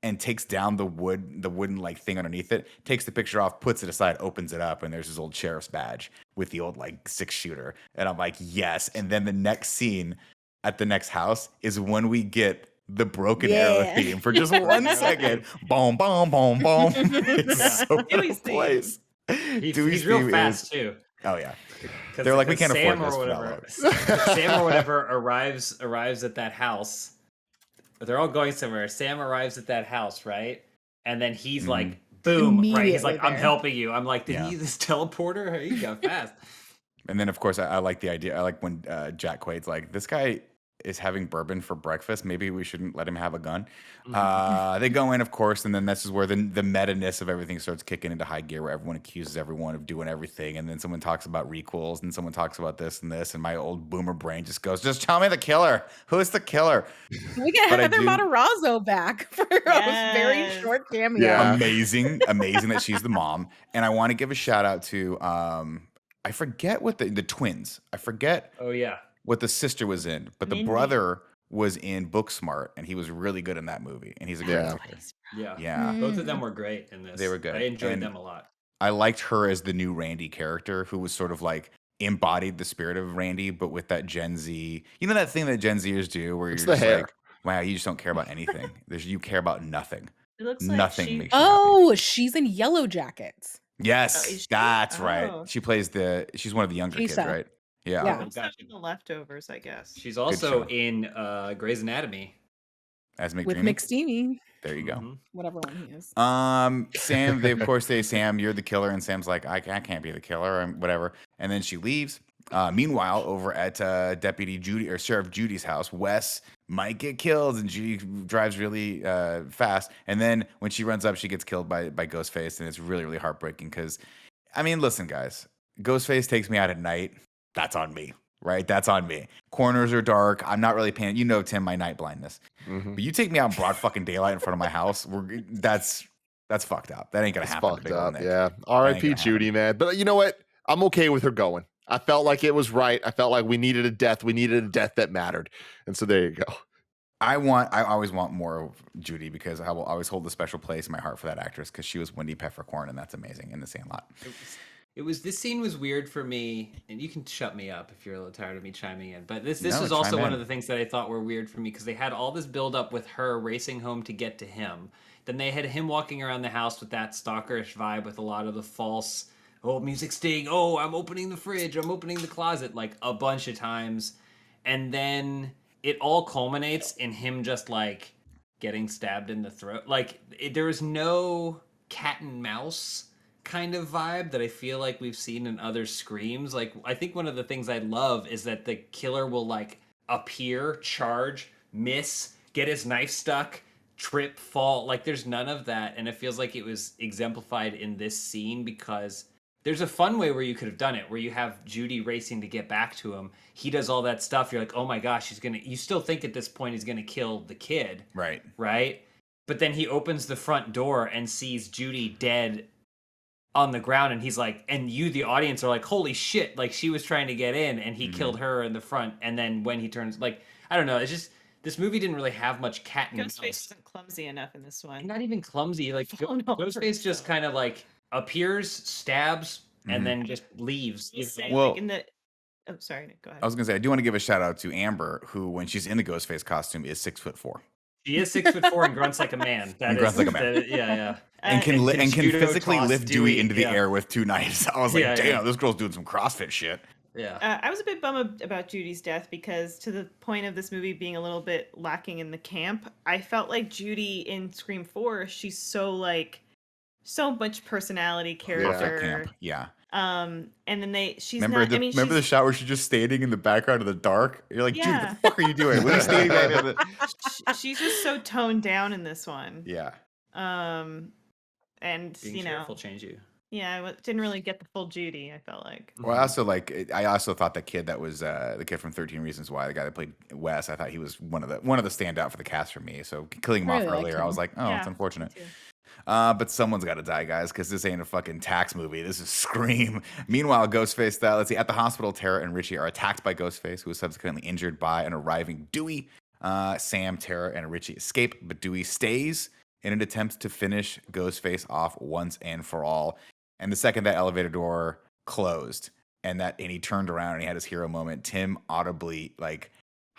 and takes down the wooden like thing underneath it, takes the picture off, puts it aside, opens it up, and there's his old sheriff's badge with the old like 6-shooter. And I'm like, yes. And then the next scene at the next house is when we get the Broken Arrow Yeah. theme for just 1 second. Boom, boom, boom, boom. It's so Dewey's theme. place. He's real fast too. Oh yeah. 'Cause- They're like, we because can't afford Sam this or whatever. fellow. Sam or whatever arrives at that house. They're all going somewhere. Sam arrives at that house, right? And then he's like, boom, right? He's like, Immediately I'm there. helping you. I'm like, did Yeah. he use this teleporter? He got fast. And then, of course, I like the idea. I like when Jack Quaid's like, this guy is having bourbon for breakfast. Maybe we shouldn't let him have a gun. They go in, of course, and then this is where the meta-ness of everything starts kicking into high gear, where everyone accuses everyone of doing everything. And then someone talks about requels, and someone talks about this and this. And my old boomer brain just goes, just tell me the killer. Who's the killer? We get But I Heather do- Matarazzo back for a very Yes. short cameo. Yeah. Amazing that she's the mom. And I want to give a shout out to, I forget what the twins. I forget Oh yeah. what the sister was in, but the Mindy. brother was in Booksmart, and he was really good in that movie. And he's a great Yeah. actor. Yeah. Yeah. Both of them were great in this. They were good. I enjoyed And- them a lot. I liked her as the new Randy character, who was sort of like embodied the spirit of Randy, but with that Gen Z. You know that thing that Gen Zers do, where It's you're the just hair. like, wow, you just don't care about anything. You care about nothing. It looks like Nothing she, makes you happy. Oh, she's in Yellow Jackets. Yes, is she? that's Oh. right. She plays she's one of the younger kids, Lisa. right? Yeah. Yeah. also in the leftovers, I guess. She's also show. in Grey's Anatomy. As With McDreamy. McSteamy, There you go. Mhm. whatever one he is. Sam, they of course say, Sam, you're the killer, and Sam's like, I can't be the killer, and whatever. And then she leaves. Meanwhile, over at Deputy Judy or Sheriff Judy's house, Wes might get killed, and Judy drives really fast. And then when she runs up, she gets killed by Ghostface, and it's really, really heartbreaking. Because, I mean, listen, guys, Ghostface takes me out at night. That's on me, right? That's on me. Corners are dark. I'm not really paying. You know, Tim, my night blindness. Mhm. But you take me out in broad fucking daylight in front of my house. That's fucked up. That ain't gonna It's happen. to fucked big old up. Nick. Yeah. That ain't R.I.P. gonna Judy, happen. man. But you know what? I'm okay with her going. I felt like it was right. I felt like we needed a death. We needed a death that mattered. And so there you go. I always want more of Judy because I will always hold a special place in my heart for that actress because she was Wendy Peppercorn, and that's amazing in The Sandlot. This scene was weird for me, and you can shut me up if you're a little tired of me chiming in. But this No, was also chime one in. of the things that I thought were weird for me because they had all this build up with her racing home to get to him. Then they had him walking around the house with that stalkerish vibe with a lot of the false, oh, music sting, oh, I'm opening the fridge, I'm opening the closet, like a bunch of times. And then it all culminates in him just like getting stabbed in the throat. Like there was no cat and mouse kind of vibe that I feel like we've seen in other Screams. Like I think one of the things I love is that the killer will like appear, charge, miss, get his knife stuck, trip, fall. Like there's none of that, and it feels like it was exemplified in this scene because there's a fun way where you could have done it, where you have Judy racing to get back to him. He does all that stuff. You're like, oh my gosh, you still think at this point he's gonna kill the kid, Right. right? But then he opens the front door and sees Judy dead on the ground, and he's like, and you, the audience, are like, holy shit, like she was trying to get in and he killed her in the front. And then when he turns, like, I don't know, it's just, this movie didn't really have much cat and Ghostface mouse. wasn't clumsy enough in this one. Not even clumsy. Like Falling over Ghostface just kind of like appears, stabs, and then just leaves. You say, Well- like in the. Oh, sorry, Nick, go ahead. I was gonna say I do want to give a shout out to Amber, who when she's in the Ghostface costume is 6'4" She is 6'4" and grunts like a man. And grunts like a man. Yeah. and can judo physically toss lift Dewey into the yeah. air with 2 knives. I was like, Yeah, damn, yeah. this girl's doing some CrossFit shit. Yeah. I was a bit bummed about Judy's death because to the point of this movie being a little bit lacking in the camp, I felt like Judy in Scream 4, she's so much personality character. Camp. Yeah. And then she's Remember not. the I mean, remember the shot where she's just standing in the background of the dark? You're like, Judy, what Yeah. the fuck are you doing? What are you standing back there? she's just so toned down in this one. Yeah. And Being you know, cheerful change you. yeah, I didn't really get the full Judy. I felt like. Well, I also thought the kid that was the kid from 13 Reasons Why, the guy that played Wes, I thought he was one of the standout for the cast for me. So killing him I off really liked earlier, I him. was like, oh, Yeah, it's unfortunate. me too. But someone's got to die, guys, because this ain't a fucking tax movie. This is Scream. Meanwhile, Ghostface, let's see, at the hospital, Tara and Richie are attacked by Ghostface, who is subsequently injured by an arriving Dewey. Sam, Tara, and Richie escape, but Dewey stays in an attempt to finish Ghostface off once and for all. And the second that elevator door closed and he turned around and he had his hero moment, Tim audibly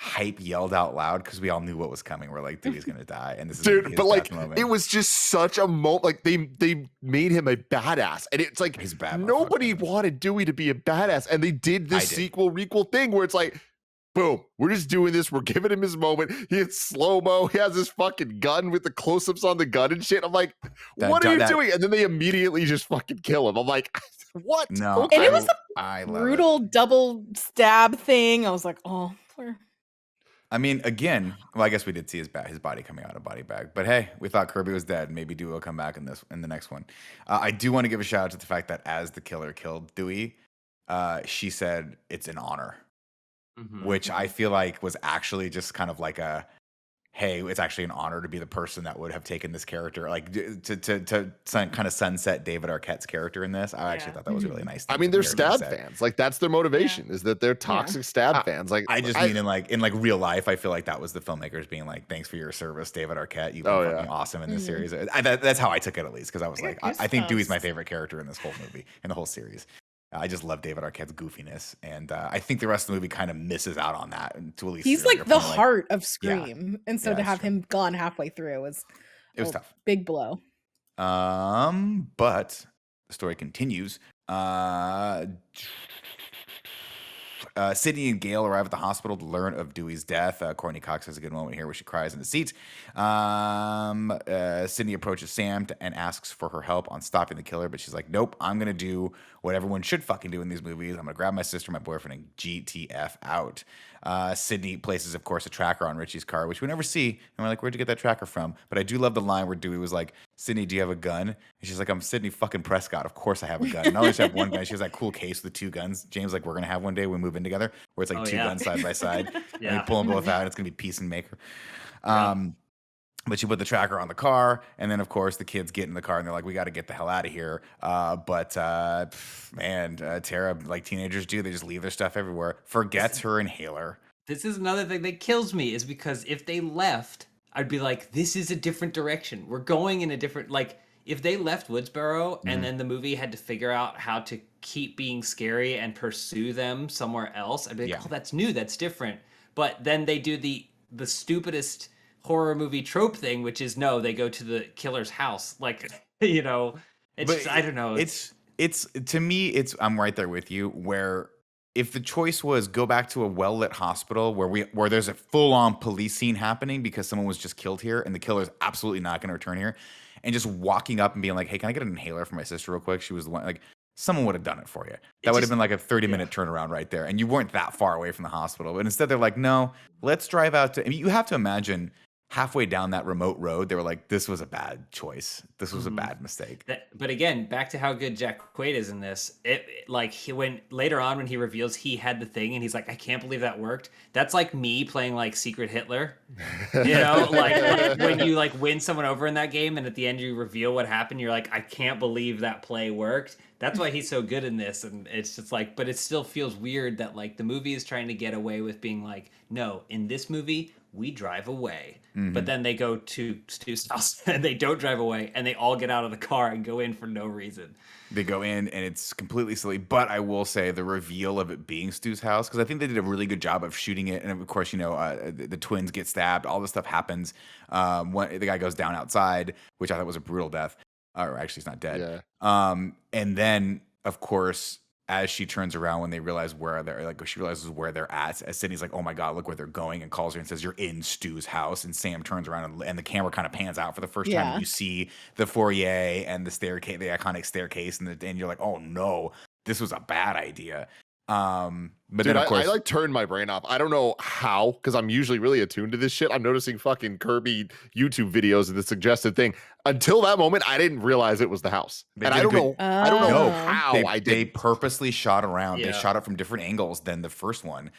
hype yelled out loud because we all knew what was coming. We're like, Dewey's gonna die, and this is Dude, his but death moment. it was just such a moment. Like they made him a badass, and it's like He's a bad nobody motherfucker. wanted Dewey to be a badass, and they did this I did. sequel requel thing where it's like, boom, we're just doing this. We're giving him his moment. He hits slow mo. He has his fucking gun with the close ups on the gun and shit. I'm like, what are you doing? And then they immediately just fucking kill him. I'm like, what? No, Okay. And it was the I love it. brutal double stab thing. I was like, oh, poor. I mean, again, well, I guess we did see his body coming out of a body bag. But hey, we thought Kirby was dead. Maybe Dewey will come back in the next one. I do want to give a shout out to the fact that as the killer killed Dewey, she said it's an honor, which I feel like was actually just kind of like a, hey, it's actually an honor to be the person that would have taken this character, like to kind of sunset David Arquette's character in this. I actually thought that was a really nice thing. I mean, they're stab fans. Like that's their motivation is that they're toxic stab fans. Like I just mean in real life, I feel like that was the filmmakers being like, "Thanks for your service, David Arquette. You've been fucking awesome in this series." That's how I took it, at least, because I was like, I think Dewey's my favorite character in this whole movie, in the whole series. I just love David Arquette's goofiness, and I think the rest of the movie kind of misses out on that. To at least He's like the heart of Scream, and so to have him gone halfway through was tough. Big blow. But the story continues. Sydney and Gail arrive at the hospital to learn of Dewey's death. Courtney Cox has a good moment here where she cries in the seat. Sydney approaches Sam and asks for her help on stopping the killer, but she's like, nope, I'm going to do what everyone should fucking do in these movies. I'm going to grab my sister, my boyfriend, and GTF out. Sydney places, of course, a tracker on Richie's car, which we never see. And we're like, where'd you get that tracker from? But I do love the line where Dewey was like, Sydney, do you have a gun? And she's like, I'm Sydney fucking Prescott. Of course I have a gun. Not only does she have one gun, she has that cool case with 2 guns. James like, we're gonna have one day when we move in together, where it's like Oh, 2 yeah. guns side by side, and we Yeah. pull them both out, and it's gonna be peace and maker. But she put the tracker on the car, and then of course the kids get in the car and they're like, "We got to get the hell out of here." Tara, like teenagers do, they just leave their stuff everywhere. Forgets her inhaler. This is another thing that kills me, is because if they left, I'd be like, this is a different direction. We're going in a different, like, if they left Woodsboro and then the movie had to figure out how to keep being scary and pursue them somewhere else, I'd be like, oh, that's new, that's different. But then they do the stupidest horror movie trope thing, which is no, they go to the killer's house. Like, you know, I don't know. It's to me, I'm right there with you, where if the choice was go back to a well-lit hospital where there's a full-on police scene happening because someone was just killed here and the killer's absolutely not going to return here, and just walking up and being like, hey, can I get an inhaler for my sister real quick? She was the one, like, someone would have done it for you. That would have been like a 30-minute turnaround right there. And you weren't that far away from the hospital. But instead they're like, no, let's drive out to, I mean, you have to imagine halfway down that remote road, they were like, this was a bad choice. This was a bad mistake. But again, back to how good Jack Quaid is in this. When later on when he reveals he had the thing and he's like, I can't believe that worked. That's like me playing like Secret Hitler. You know, like when you like win someone over in that game and at the end you reveal what happened, you're like, I can't believe that play worked. That's why he's so good in this. And it's just like, but it still feels weird that like the movie is trying to get away with being like, no, in this movie, we drive away. But then they go to Stu's house and they don't drive away and they all get out of the car and go in for no reason. They go in and it's completely silly. But I will say the reveal of it being Stu's house, because I think they did a really good job of shooting it. And of course, you know, the twins get stabbed. All this stuff happens. The guy goes down outside, which I thought was a brutal death. Or actually, he's not dead. Yeah. And then, of course, as she turns around when they realize where they're, like, she realizes where they're at, as Sydney's like, oh my God, look where they're going, and calls her and says, you're in Stu's house. And Sam turns around and the camera kind of pans out for the first time. And you see the foyer and the staircase, the iconic staircase. And you're like, oh no, this was a bad idea. But dude, then of course, I like turned my brain off. I don't know how, because I'm usually really attuned to this shit. I'm noticing fucking Kirby YouTube videos of the suggested thing. Until that moment, I didn't realize it was the house. And I don't know how I did. They purposely shot around. Yeah. They shot it from different angles than the first one.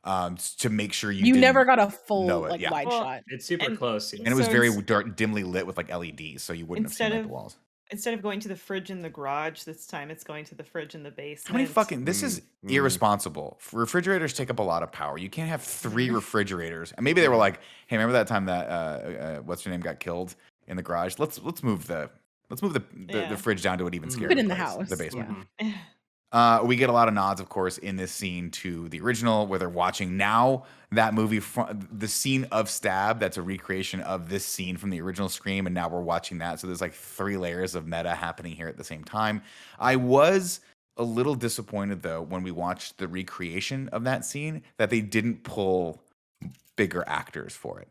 To make sure you never got a full wide shot. It's super close. And it was very dark, dimly lit with like LEDs, so you wouldn't have seen like, the walls. Instead of going to the fridge in the garage this time, it's going to the fridge in the basement. How many fucking... This is irresponsible. Refrigerators take up a lot of power. You can't have 3 refrigerators. And maybe they were like, hey, remember that time that what's her name got killed in the garage? Let's move the fridge down to an even scarier Put it in place, the house. the basement. Yeah. We get a lot of nods, of course, in this scene to the original, where they're watching now that movie, the scene of Stab. That's a recreation of this scene from the original Scream, and now we're watching that. So there's like 3 layers of meta happening here at the same time. I was a little disappointed, though, when we watched the recreation of that scene, that they didn't pull bigger actors for it.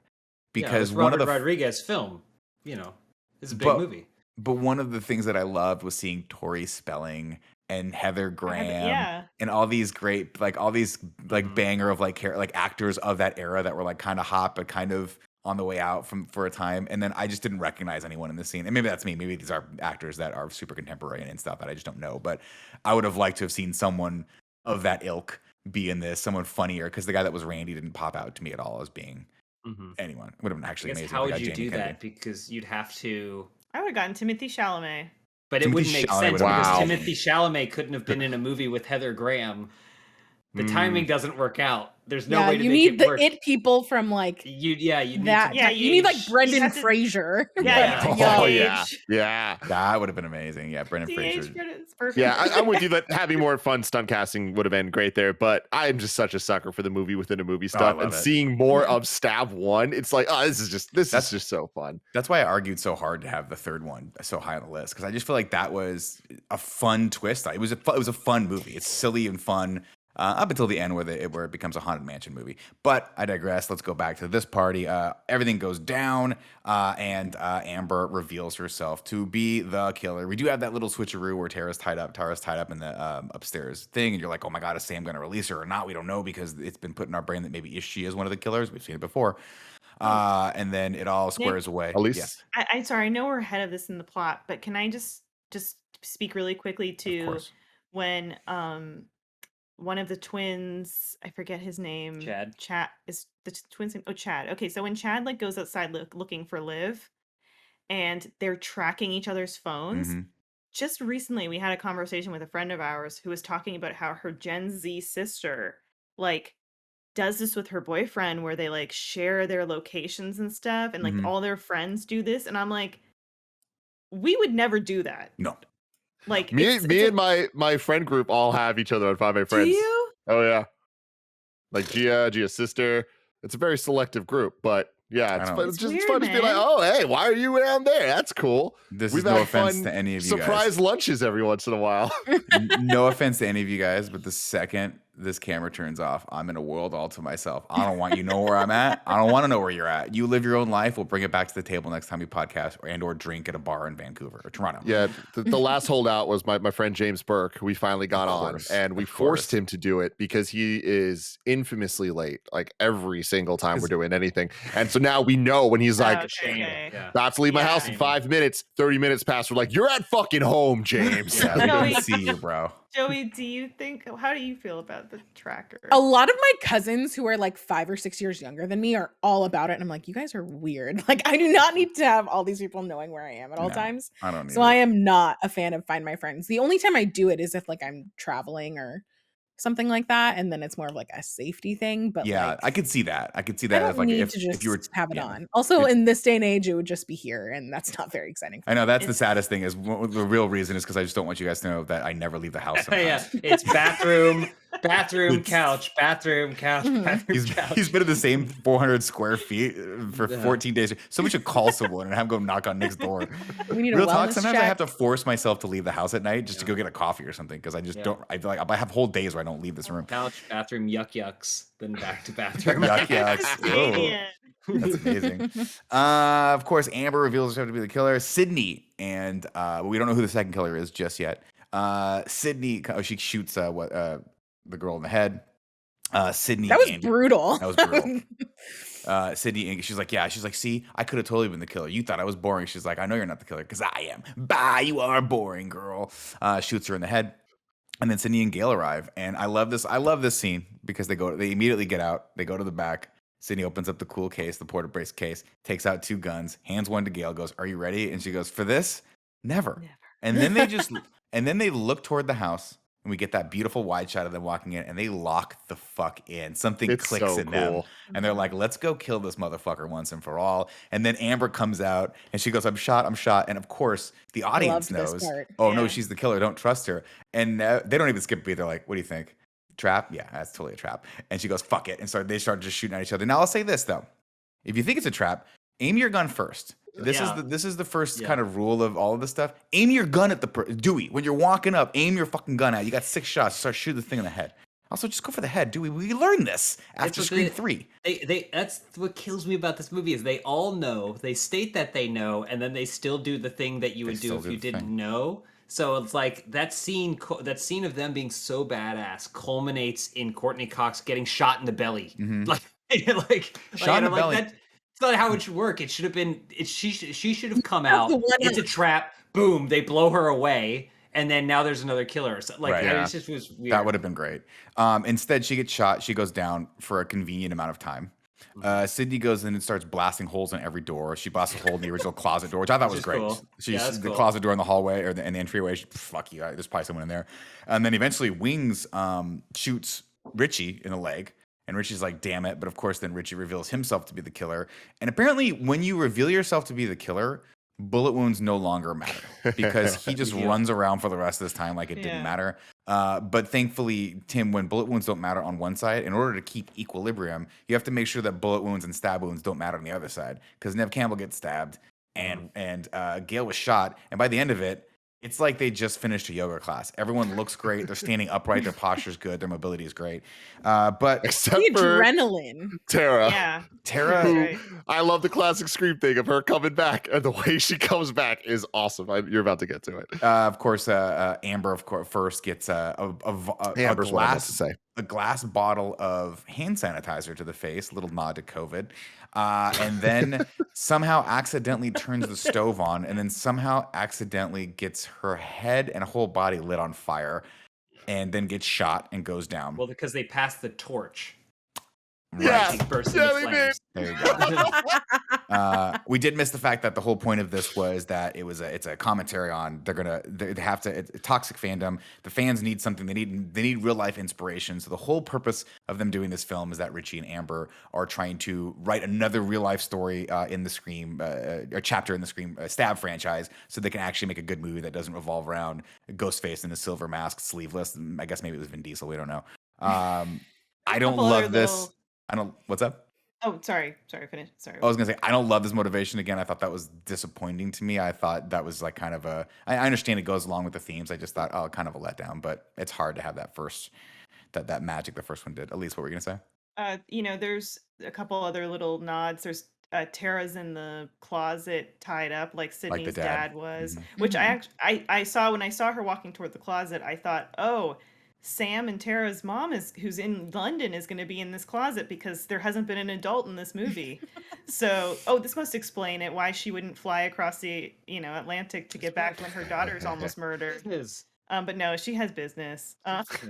Because one of the Rodriguez film, you know, it's a big movie. But one of the things that I loved was seeing Tori Spelling and Heather Graham and all these great, like all these like banger of like actors of that era that were like kind of hot but kind of on the way out for a time. And then I just didn't recognize anyone in the scene. And maybe that's me. Maybe these are actors that are super contemporary and stuff that I just don't know. But I would have liked to have seen someone of that ilk be in this, someone funnier, because the guy that was Randy didn't pop out to me at all as being anyone. It would have been actually amazing. How would you do that? Because you'd have to... I would have gotten Timothy Chalamet. But it wouldn't make sense because Timothy Chalamet couldn't have been in a movie with Heather Graham. The timing doesn't work out. There's no way to make it work. You need the it people from like you need like Brendan Fraser. Yeah. That would have been amazing. Yeah, Brendan Fraser. Yeah, I'm with you that having more fun stunt casting would have been great there, but I'm just such a sucker for the movie within a movie stuff, and seeing more of Stab 1, it's like, oh, this is just so fun. That's why I argued so hard to have the third one so high on the list, because I just feel like that was a fun twist. It was a fun movie. It's silly and fun. Up until the end where it becomes a Haunted Mansion movie. But I digress. Let's go back to this party. Everything goes down, and Amber reveals herself to be the killer. We do have that little switcheroo where Tara's tied up in the upstairs thing, and you're like, oh my God, is Sam going to release her or not? We don't know, because it's been put in our brain that maybe she is one of the killers. We've seen it before. And then it all squares away. Elise? Yes, I'm sorry, I know we're ahead of this in the plot, but can I just speak really quickly of to course. when one of the twins, I forget his name. Chad is the twins name. Oh, Chad. Okay, so when Chad like goes outside looking for Liv, and they're tracking each other's phones. Mhm. Just recently, we had a conversation with a friend of ours who was talking about how her Gen Z sister like does this with her boyfriend, where they like share their locations and stuff, and like Mhm. all their friends do this, and I'm like, we would never do that. No. Like Me, it's me and my friend group all have each other on Find My do Friends. you? Oh yeah, like Gia's sister. It's a very selective group, but yeah, it's I fun. don't- It's It's just weird, fun to be like, man. oh hey, why are you down there? That's cool. This We've is no had offense fun to any of you surprise guys. lunches every once in a while. No offense to any of you guys, but the second this camera turns off, I'm in a world all to myself. I don't want you to know where I'm at. I don't want to know where you're at. You live your own life. We'll bring it back to the table next time we podcast or drink at a bar in Vancouver or Toronto. Yeah, the last holdout was my friend James Burke, who we finally got on, course, and we of forced course. him to do it because he is infamously late, like every single time we're doing anything. And so now we know when he's like, Okay. Yeah. about to leave my house in Yeah. 5 minutes, 30 minutes past, we're like, you're at fucking home, James. Yeah, we Joey. didn't see you, bro. Joey, how do you feel about the tracker? A lot of my cousins who are like 5 or 6 years younger than me are all about it. And I'm like, you guys are weird. Like, I do not need to have all these people knowing where I am at all No, times. I don't need So I am not a fan of Find My Friends. The only time I do it is if like I'm traveling or something like that. And then it's more of like a safety thing. But Yeah, like, I could see that. I could see I that don't if like need if to just you were have it yeah. on. Also, It- in this day and age, it would just be here. And that's not very exciting. I know that's the It's- saddest thing is the real reason is because I just don't want you guys to know that I never leave the house. Yeah, Sometimes. it's bathroom, It's- couch, bathroom, Mhm. bathroom, couch. He's been in the same 400 square feet for Yeah. 14 days. So we should call someone and have him go knock on Nick's door. We need a Real talk. wellness Sometimes I check. have to force myself to leave the house at night just to Yeah. go get a coffee or something because I just Yeah. don't. I feel like I have whole days where I don't leave this room. Couch, bathroom, yucks, then back to bathroom. Yuck, yucks. Whoa. Canadian. That's amazing. Of course, Amber reveals herself to be the killer. Sydney, and we don't know who the second killer is just yet. Sydney, she shoots the girl in the head. Sydney, That was and- brutal. That was brutal. Sydney, and she's like, see, I could have totally been the killer. You thought I was boring. She's like, I know you're not the killer because I am. Bye, you are boring, girl. Shoots her in the head. And then Sydney and Gail arrive, and I love this scene because they immediately get out. They go to the back. Sydney opens up the cool case, the porta brace case, takes out 2 guns, hands one to Gail, goes, "Are you ready?" And she goes, "For this, never." And then they look toward the house, and we get that beautiful wide shot of them walking in, and they lock the fuck in. Something It's clicks so in them, cool. and they're like, "Let's go kill this motherfucker once and for all." And then Amber comes out, and she goes, I'm shot. And of course, the audience Loved this knows. part. Oh no, Yeah. she's the killer. Don't trust her. And they don't even skip a beat. They're like, "What do you think? Trap? Yeah, that's totally a trap." And she goes, "Fuck it." And so they start just shooting at each other. Now I'll say this though: if you think it's a trap, aim your gun first. This is the first kind of rule of all of this stuff. Aim your gun at the Dewey. When you're walking up, aim your fucking gun at. You got 6 shots. Start shooting the thing in the head. Also, just go for the head, Dewey. We learned this after what Scream they- 3. That's what kills me about this movie is they all know, they state that they know, and then they still do the thing that you They would do still if do you the didn't thing. know. So it's like that scene of them being so badass culminates in Courtney Cox getting shot in the belly. Mhm. Like Shot in and the I'm belly. That's not how it should work. It should have been. She should have come That's out. the one It's a trap. Boom! They blow her away, and then now there's another killer. So, like Right. I mean, Yeah. it just was weird. That would have been great. Instead, she gets shot. She goes down for a convenient amount of time. Sydney goes in and starts blasting holes in every door. She blasts a hole in the original closet door, which I thought Which was is great. cool. She's Yeah, that's the cool. closet door in the hallway or in the entryway. Fuck you, there's probably someone in there. And then eventually, Wings shoots Richie in the leg. And Richie's like, "Damn it." But of course, then Richie reveals himself to be the killer. And apparently, when you reveal yourself to be the killer, bullet wounds no longer matter because he just Big deal. runs around for the rest of this time like it didn't Yeah. matter. But thankfully, Tim, when bullet wounds don't matter on one side, in order to keep equilibrium, you have to make sure that bullet wounds and stab wounds don't matter on the other side. Because Nev Campbell gets stabbed and Gail was shot. And by the end of it, it's like they just finished a yoga class. Everyone looks great. They're standing upright. Their posture's good. Their mobility is great. But Except The for adrenaline. Tara. Yeah. Tara, Who, Right. I love the classic Scream thing of her coming back, and the way she comes back is awesome. You're about to get to it. of course, Amber, of course, first gets a Amber's what I meant glass. to say. a glass bottle of hand sanitizer to the face, little nod to COVID, and then somehow accidentally turns the stove on, and then somehow accidentally gets her head and whole body lit on fire, and then gets shot and goes down. Well, because they passed the torch. Yeah. She burst Yeah, into they flames. There you go. We did miss the fact that the whole point of this was that it's a commentary on they have to it's toxic fandom. The fans need something. They need real life inspiration. So the whole purpose of them doing this film is that Richie and Amber are trying to write another real life story in the Scream a chapter in the Scream Stab franchise, so they can actually make a good movie that doesn't revolve around Ghostface in a silver mask, sleeveless. I guess maybe it was Vin Diesel. We don't know. I don't Couple other love this. little- I don't. What's up? Oh, sorry, finish. Sorry. I was gonna say I don't love this motivation. Again, I thought that was disappointing to me. I thought that was like kind of I understand it goes along with the themes. I just thought, oh, kind of a letdown. But it's hard to have that magic the first one did. At least what were you gonna say? There's a couple other little nods. There's Tara's in the closet tied up like Sydney's dad. dad was, Mhm. which I saw when I saw her walking toward the closet. I thought, oh, Sam and Tara's mom who's in London is going to be in this closet because there hasn't been an adult in this movie. So, this must explain it, why she wouldn't fly across the Atlantic to get back when her daughter's almost murdered. But no, she has business.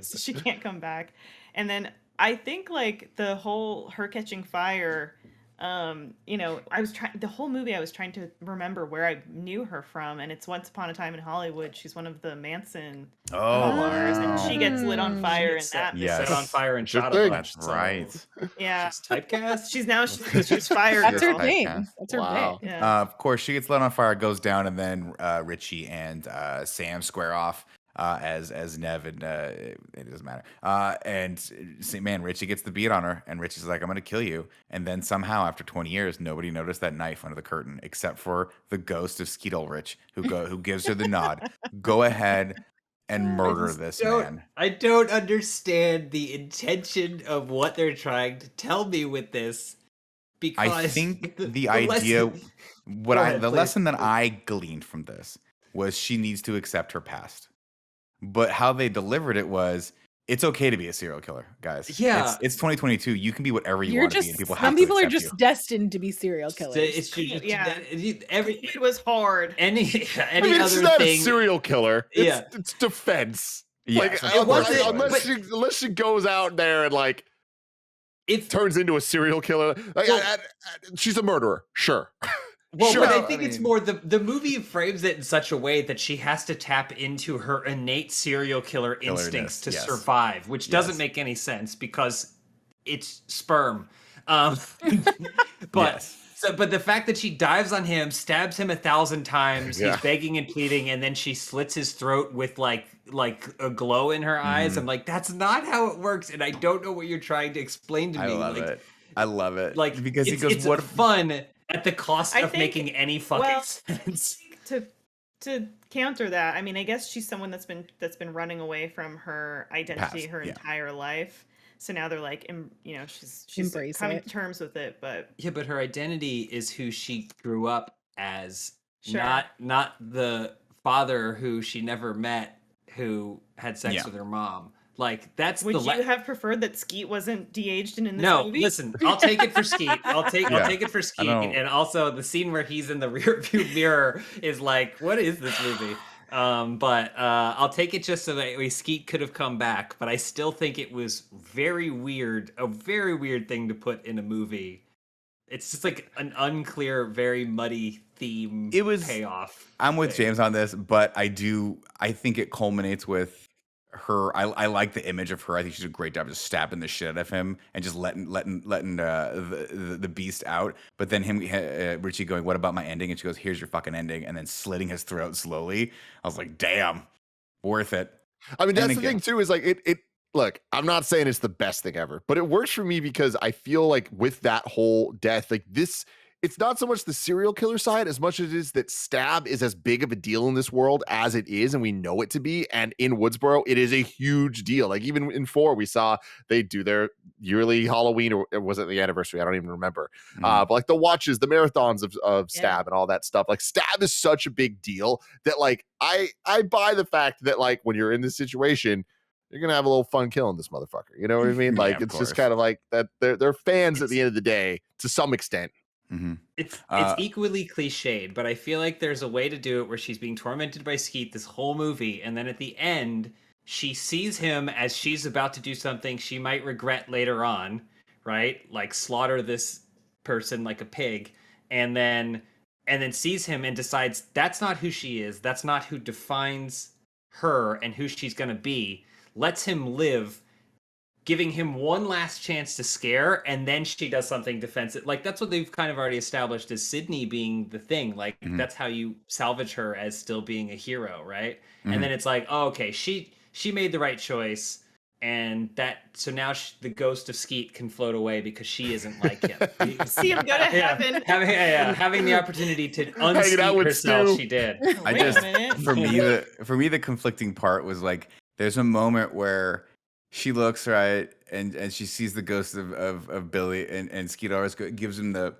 So she can't come back. And then I think like the whole her catching fire, the whole movie I was trying to remember where I knew her from, and it's Once Upon a Time in Hollywood. She's one of the Manson followers, and she gets lit on fire in that. Yes. Set on fire and shot thing. a bunch. That's right. Yeah, She's typecast. she's fired. That's her girl. thing. Typecast. That's her Wow. thing. Yeah. Of course, she gets lit on fire, goes down, and then Richie and Sam square off as Nev, and it doesn't matter. Man, Richie gets the beat on her, and Richie's like, "I'm gonna kill you." And then somehow, after 20 years, nobody noticed that knife under the curtain except for the ghost of Skeet Ulrich, who gives her the nod. Go ahead and murder this man. I don't understand the intention of what they're trying to tell me with this. Because I think the lesson- idea, Go ahead, please. lesson that I gleaned from this was she needs to accept her past. But how they delivered it was, it's okay to be a serial killer, guys. Yeah. It's 202022. You can be whatever you want to be, and people have Some to people are accept just you. destined to be serial killers. It was hard. Any It's other not thing. a serial killer. It's defense. Yeah, Like, it wasn't- unless she goes out there and like It's turns into a serial killer. Like, she's a murderer, sure. Well, Sure. but I think I it's mean- more the movie frames it in such a way that she has to tap into her innate serial killer instincts to yes. survive, which doesn't Yes. make any sense because it's sperm. But Yes. but the fact that she dives on him, stabs him 1,000 times, Yeah. he's begging and pleading, and then she slits his throat with like a glow in her eyes. I'm like, that's not how it works, and I don't know what you're trying to explain to me. I love like, it. I love it. Like because he it's, goes, it's "What?" fun at the cost I of think- making any fucking well, sense. To counter that, I mean, I guess she's someone that's been running away from her identity Past, her yeah. entire life. So now they're like, she's Embrace coming it. to terms with it. But Yeah, but her identity is who she grew up as, Sure. not the father who she never met, who had sex Yeah. with her mom. Like that's would the you have preferred that Skeet wasn't de-aged and in this no. movie? Listen, I'll take it for Skeet. I'll take it for Skeet. don't- And also the scene where he's in the rearview mirror is like, what is this movie? But I'll take it just so that Skeet could have come back. But I still think it was a very weird thing to put in a movie. It's just like an unclear, very muddy theme. It was- payoff. I'm with thing. James on this, but I think it culminates with her. I like the image of her. I think she did a great job just stabbing the shit out of him and just letting the beast out. But then Richie going, "What about my ending?" And she goes, "Here's your fucking ending," and then slitting his throat slowly. I was like, "Damn, worth it." I mean, that's And the again- thing too, is like it look, I'm not saying it's the best thing ever, but it works for me because I feel like with that whole death, like this, it's not so much the serial killer side as much as it is that Stab is as big of a deal in this world as it is, and we know it to be. And in Woodsboro, it is a huge deal. Like even in 4, we saw they do their yearly Halloween, or was it the anniversary? I don't even remember. But like the watches, the marathons of Stab and all that stuff. Like Stab is such a big deal that like I buy the fact that like when you're in this situation, you're gonna have a little fun killing this motherfucker. You know what I mean? Like of it's just course. kind of like that. They're fans at the end of the day to some extent. Mm-hmm. It's Uh, equally cliched, but I feel like there's a way to do it where she's being tormented by Skeet this whole movie, and then at the end, she sees him as she's about to do something she might regret later on, right? Like slaughter this person like a pig, and then sees him and decides that's not who she is. That's not who defines her and who she's gonna be. Lets him live, giving him one last chance to scare, and then she does something defensive. Like that's what they've kind of already established as Sydney being the thing. Like that's how you salvage her as still being a hero, right? And then it's like, oh, okay, she made the right choice, and so now the ghost of Skeet can float away because she isn't like him. See him go to heaven. Having the opportunity to Hanging out unskeet with herself, Stu. she did. I Wait a just minute. for me the conflicting part was like there's a moment where she looks right and she sees the ghost of Billy and Skeet always gives him the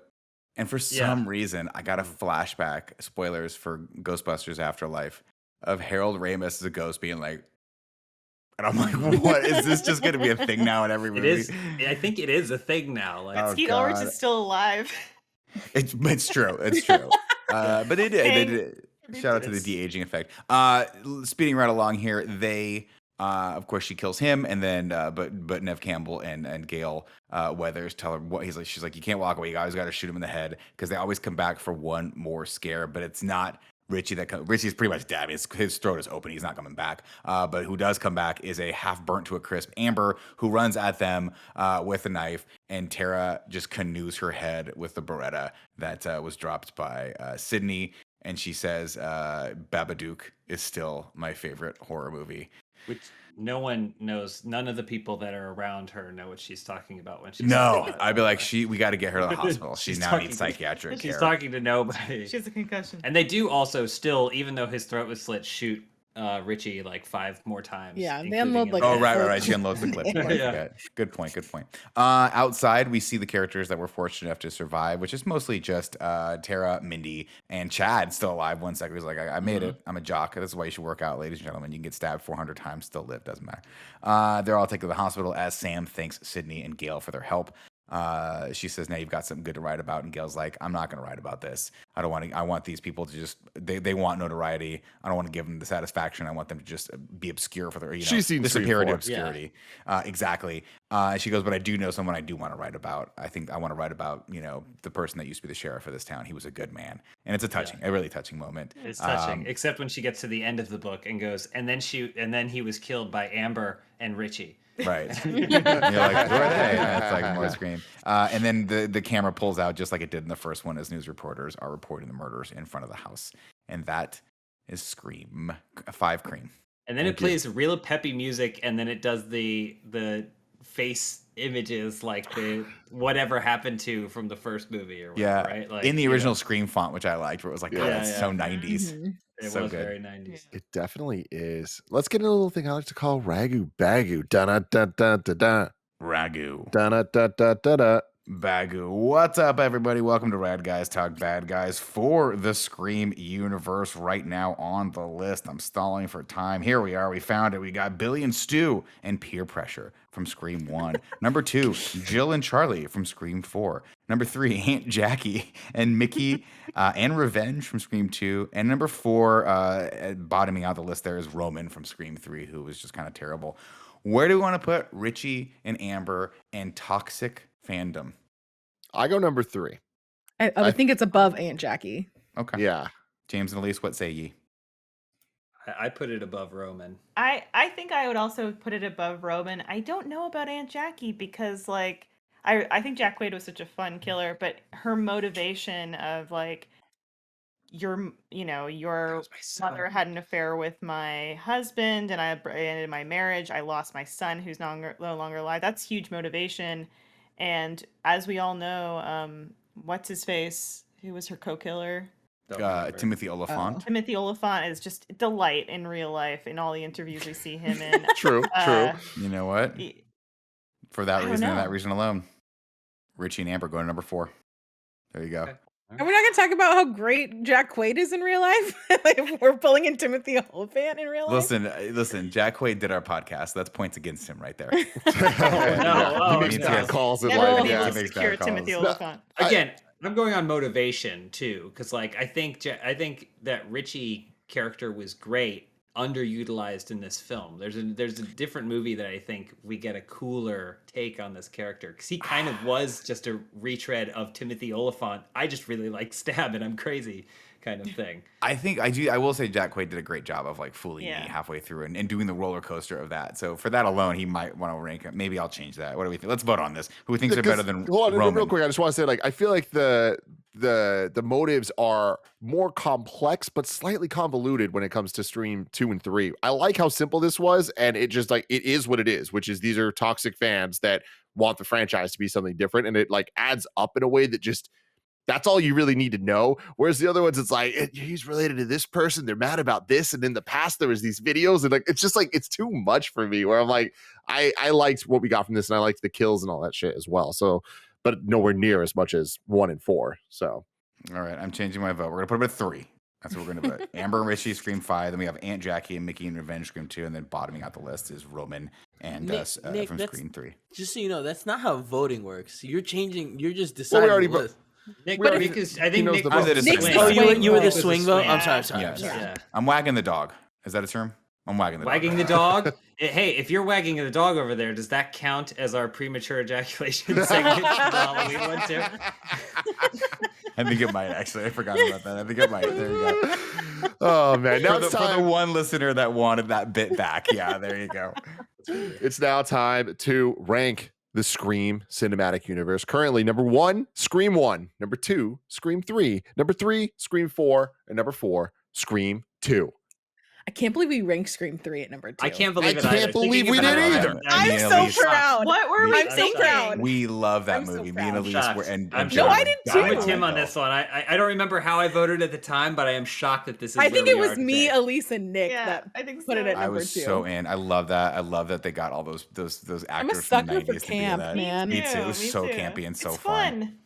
and for some reason I got a flashback, spoilers for Ghostbusters Afterlife, of Harold Ramis as a ghost being like, and I'm like, what is this just going to be a thing now in every It movie? is. I think it is a thing now. Like, Oh, Skeet Ulrich God. is still alive. It's true. It's true. But they did. Shout out to the de-aging effect. Speeding right along here, they of course she kills him, and then but Nev Campbell and Gail Weathers tell her what she's like, you can't walk away. You always got to shoot him in the head, because they always come back for one more scare, but it's not Richie Richie's pretty much dead. His throat is open. He's not coming back. But who does come back is a half burnt to a crisp Amber, who runs at them with a knife, and Tara just canoes her head with the Beretta that was dropped by Sydney. And she says, Babadook is still my favorite horror movie. which no one knows. None of the people that are around her know what she's talking about when she's No, saying that. I'd be like, we got to get her to the hospital. She She's now talking needs to- psychiatric She's care. talking to nobody. She has a concussion. And they do also still, even though his throat was slit, shoot Richie like 5 more times. Yeah, they including unload, in like, the- Oh, right. clip. She unloads the clip. Yeah. Yeah. Good point. Outside, we see the characters that were fortunate enough to survive, which is mostly just Tara, Mindy, and Chad still alive. 1 second, he's like, I made it. I'm a jock. This is why you should work out, ladies and gentlemen. You can get stabbed 400 times, still live. Doesn't matter. They're all taken to the hospital as Sam thanks Sydney and Gail for their help. She says, now you've got something good to write about. And Gail's like, I'm not going to write about this. I want these people to just, they want notoriety. I don't want to give them the satisfaction. I want them to just be obscure for their, She's seen the 3 or superior 4. obscurity. Exactly. She goes, but I do know someone I do want to write about. I think I want to write about, the person that used to be the sheriff of this town. He was a good man. And it's a really touching moment. It's touching, except when she gets to the end of the book and goes, and then he was killed by Amber and Richie. Right. You're like, who are they? And it's like more screen. And then the camera pulls out just like it did in the first one as news reporters are reporting the murders in front of the house. And that is Scream 5 Cream. And then it plays real peppy music, and then it does the face images like the whatever happened to from the first movie or whatever, right? Like in the original Scream font, which I liked, where it was like, that's so 90s. Mhm. It so was good. very 90s. It definitely is. Let's get into a little thing I like to call RaGuBaGu. Da-da-da-da-da-da. RaGu. Da-da-da-da-da-da. Bagu. What's up, everybody? Welcome to Rad Guys Talk Bad Guys for the Scream universe. Right now on the list, I'm stalling for time. Here we are. We found it. We got Billy and Stu and Peer Pressure from Scream 1. Number 2, Jill and Charlie from Scream 4. Number 3, Aunt Jackie and Mickey and Revenge from Scream 2. And number 4, bottoming out the list there is Roman from Scream 3, who was just kind of terrible. Where do we want to put Richie and Amber and toxic fandom? I go number 3. I think it's above Aunt Jackie. Okay. Yeah. James and Elise, what say ye? I put it above Roman. I think I would also put it above Roman. I don't know about Aunt Jackie because like I think Jack Quaid was such a fun killer, but her motivation of like your mother had an affair with my husband and I ended my marriage. I lost my son who's no longer alive. That's huge motivation. And as we all know, what's his face? Who was her co-killer? Timothy Oliphant. Timothy Oliphant is just a delight in real life in all the interviews we see him in. True. You know what? y- For that I don't reason and know. that reason alone, Richie and Amber go to number 4. There you go. Okay. Are we not going to talk about how great Jack Quaid is in real life? Like, if we're pulling in Timothy Olyphant in real life. Listen. Jack Quaid did our podcast. That's points against him right there. no. He Oh, makes no. bad calls in Never life. been yeah, able he to makes secure bad calls. Timothy No, Olyphant. Again, I'm going on motivation too, because like I think that Richie character was great, underutilized in this film. There's a different movie that I think we get a cooler take on this character, because he kind of was just a retread of Timothy Olyphant. I just really like stab and I'm crazy kind of thing. I will say Jack Quaid did a great job of like fooling me halfway through and doing the roller coaster of that. So for that alone, he might want to rank it. Maybe I'll change that. What do we think? Let's vote on this. Who thinks they're better than Hold on, Roman? real quick. I just want to say, like, I feel like the motives are more complex but slightly convoluted when it comes to Scream 2 and 3. I like how simple this was, and it just like it is what it is, which is these are toxic fans that want the franchise to be something different, and it like adds up in a way that just that's all you really need to know. Whereas the other ones, it's like he's related to this person, they're mad about this, and in the past there was these videos, and like it's just like it's too much for me. Where I'm like, I liked what we got from this, and I liked the kills and all that shit as well. So, but nowhere near as much as 1 and 4. So, all right, I'm changing my vote. We're gonna put him at 3. That's what we're gonna vote. Amber and Richie, Scream 5. Then we have Aunt Jackie and Mickey in Revenge, Scream 2, and then bottoming out the list is Roman and us Nick, from Scream 3. Just so you know, that's not how voting works. You're changing. You're just well, deciding. we already the list. Nick, We already- because I he think knows Nick the was vote. the Nick's swing. the Oh, swing you were the vote. swing vote. I'm Yeah. sorry. Yeah. I'm wagging the dog. Is that a term? I'm wagging the dog. Wagging the dog. Hey, if you're wagging the dog over there, does that count as our premature ejaculation segment for the Halloween one too? I think it might actually. I forgot about that. I think it might. There you go. oh man, now For it's the time. one listener that wanted that bit back. Yeah, there you go. It's now time to rank the Scream cinematic universe. Currently, number 1, Scream 1. Number 2, Scream 3. Number 3, Scream 4. And number 4, Scream 2. I can't believe we ranked Scream 3 at number 2. I can't believe it. I can't either. believe Thinking we about did it, either. I'm Me and so Elise- proud. What were we I'm so thinking? proud. We love that I'm so movie. Me proud. and I'm Elise shocked. were and I'm John No, I were did dying too. I'm with Tim on that this one. I don't remember how I voted at the time, but I am shocked that this is. I think where it we was are me, today. Elise, and Nick Yeah, that I think put it so. at I number was 2. so in. I love that. I love that they got all those I'm a actors from the sucker for 90s to do camp, that. man. Me too. It was Me so too. campy and so It's fun.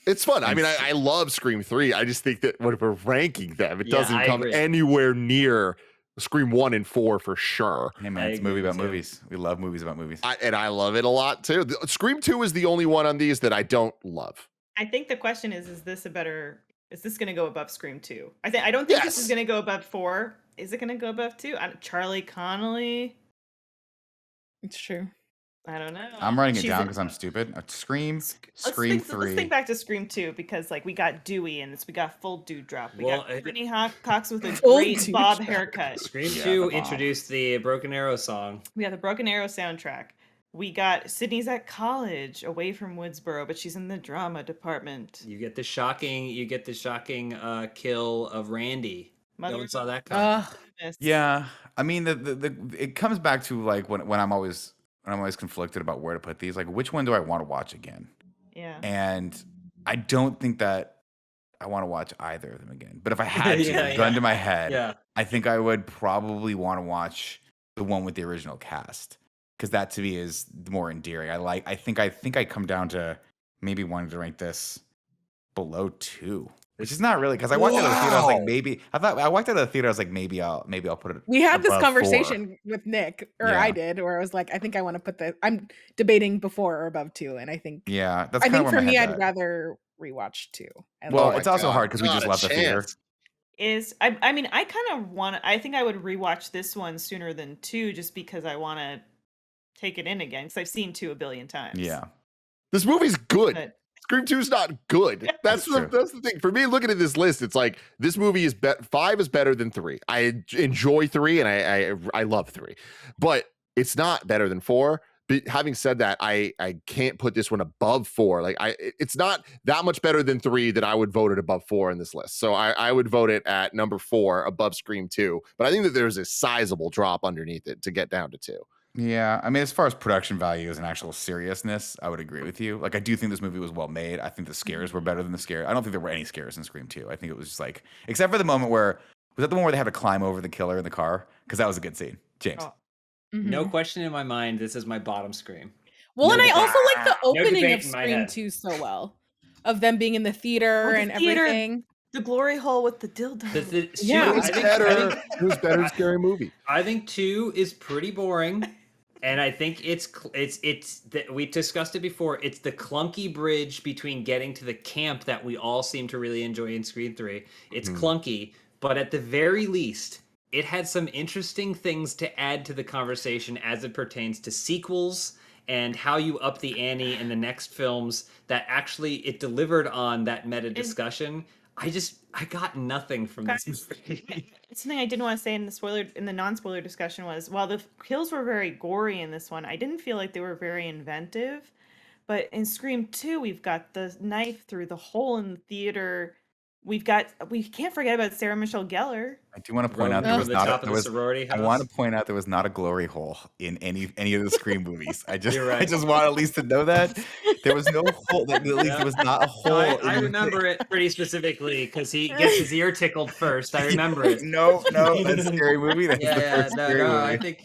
It's fun. I And mean, s- I love Scream 3. I just think that when we're ranking them, it Yeah, doesn't I come agree. anywhere near Scream 1 and 4 for sure. Hey man, I it's a movie agree about too. movies. We love movies about movies. And I love it a lot too. Scream 2 is the only one on these that I don't love. I think the question is this is this going to go above Scream 2? I don't think this is Yes. going to go above 4. Is it going to go above 2? Charlie Connolly? It's true. I don't know. I'm writing it She's down a- because I'm stupid. Scream, Let's Scream think, 3. Let's think back to Scream 2 because like we got Dewey in this. We got full Dewdrop. We Well, got Brittany Cox with a Full great bob Dewdrop. haircut. Scream Yeah, 2 the bomb. introduced the Broken Arrow song. We got the Broken Arrow soundtrack. We got Sydney's at college, away from Woodsboro, but she's in the drama department. You get the shocking kill of Randy. No Mother one of saw that coming. Ugh. Goodness. Yeah, I mean, it comes back to like when I'm always conflicted about where to put these. Like, which one do I want to watch again? Yeah. And I don't think that I want to watch either of them again. But if I had to, Yeah, gun yeah. to my head, Yeah. I think I would probably want to watch the one with the original cast because that to me is more endearing. I think I come down to maybe wanting to rank this below 2. Which is not really because I walked out of the theater. I was like, Wow. maybe I walked out of the theater. I was like, maybe I'll put it. We had this above 4. conversation with Nick, or Yeah. I did, where I was like, I think I want to put I'm debating before or above 2, and I think Yeah, that's I kind think of for where my me, head's I'd at. rather rewatch 2. Well, my it's also God, hard because we not just a left the theater. chance. I mean, I kind of want. I think I would rewatch this one sooner than 2, just because I want to take it in again. Because I've seen 2 a billion times. Yeah, This movie's good. But Scream 2 is not good. That's true. the thing. For me, looking at this list, it's like this movie is 5 is better than 3. I enjoy 3 and I love 3, but it's not better than 4. But having said that, I can't put this one above 4. Like it's not that much better than 3 that I would vote it above 4 in this list. So I would vote it at number 4 above Scream 2. But I think that there's a sizable drop underneath it to get down to 2. yeah. I mean, as far as production values and actual seriousness, I would agree with you. Like, I do think this movie was well made. I think the scares were better than the scares. I don't think there were any scares in Scream 2. I think it was just like, except for the moment where was that the one where they had to climb over the killer in the car? Because that was a good scene. James. Oh. No question in my mind, this is my bottom Scream. Well, No and I debate. also like the No opening debate of in my Scream head. 2 so well. of them being in the theater the and theater. everything. The glory hole with the dildo. Yeah. It was better. It was better than Scary Movie. I think 2 is pretty boring, and I think it's we discussed it before. It's the clunky bridge between getting to the camp that we all seem to really enjoy in Scream 3. It's clunky, but at the very least, it had some interesting things to add to the conversation as it pertains to sequels and how you up the ante in the next films. That actually it delivered on that meta discussion. I got nothing from this movie. Something I didn't want to say in the non-spoiler discussion was, while the kills were very gory in this one, I didn't feel like they were very inventive. But in Scream 2, we've got the knife through the hole in the theater. We can't forget about Sarah Michelle Gellar. I do want to point out From there the was top of the sorority house. I want to point out there was not a glory hole in any of the Scream movies. You're right. I just want at least to know that there was no hole. At least there was not a hole. I remember it pretty specifically because he gets his ear tickled first. I remember it. No, that's a Scary Movie. That's the first Scary movie. I think.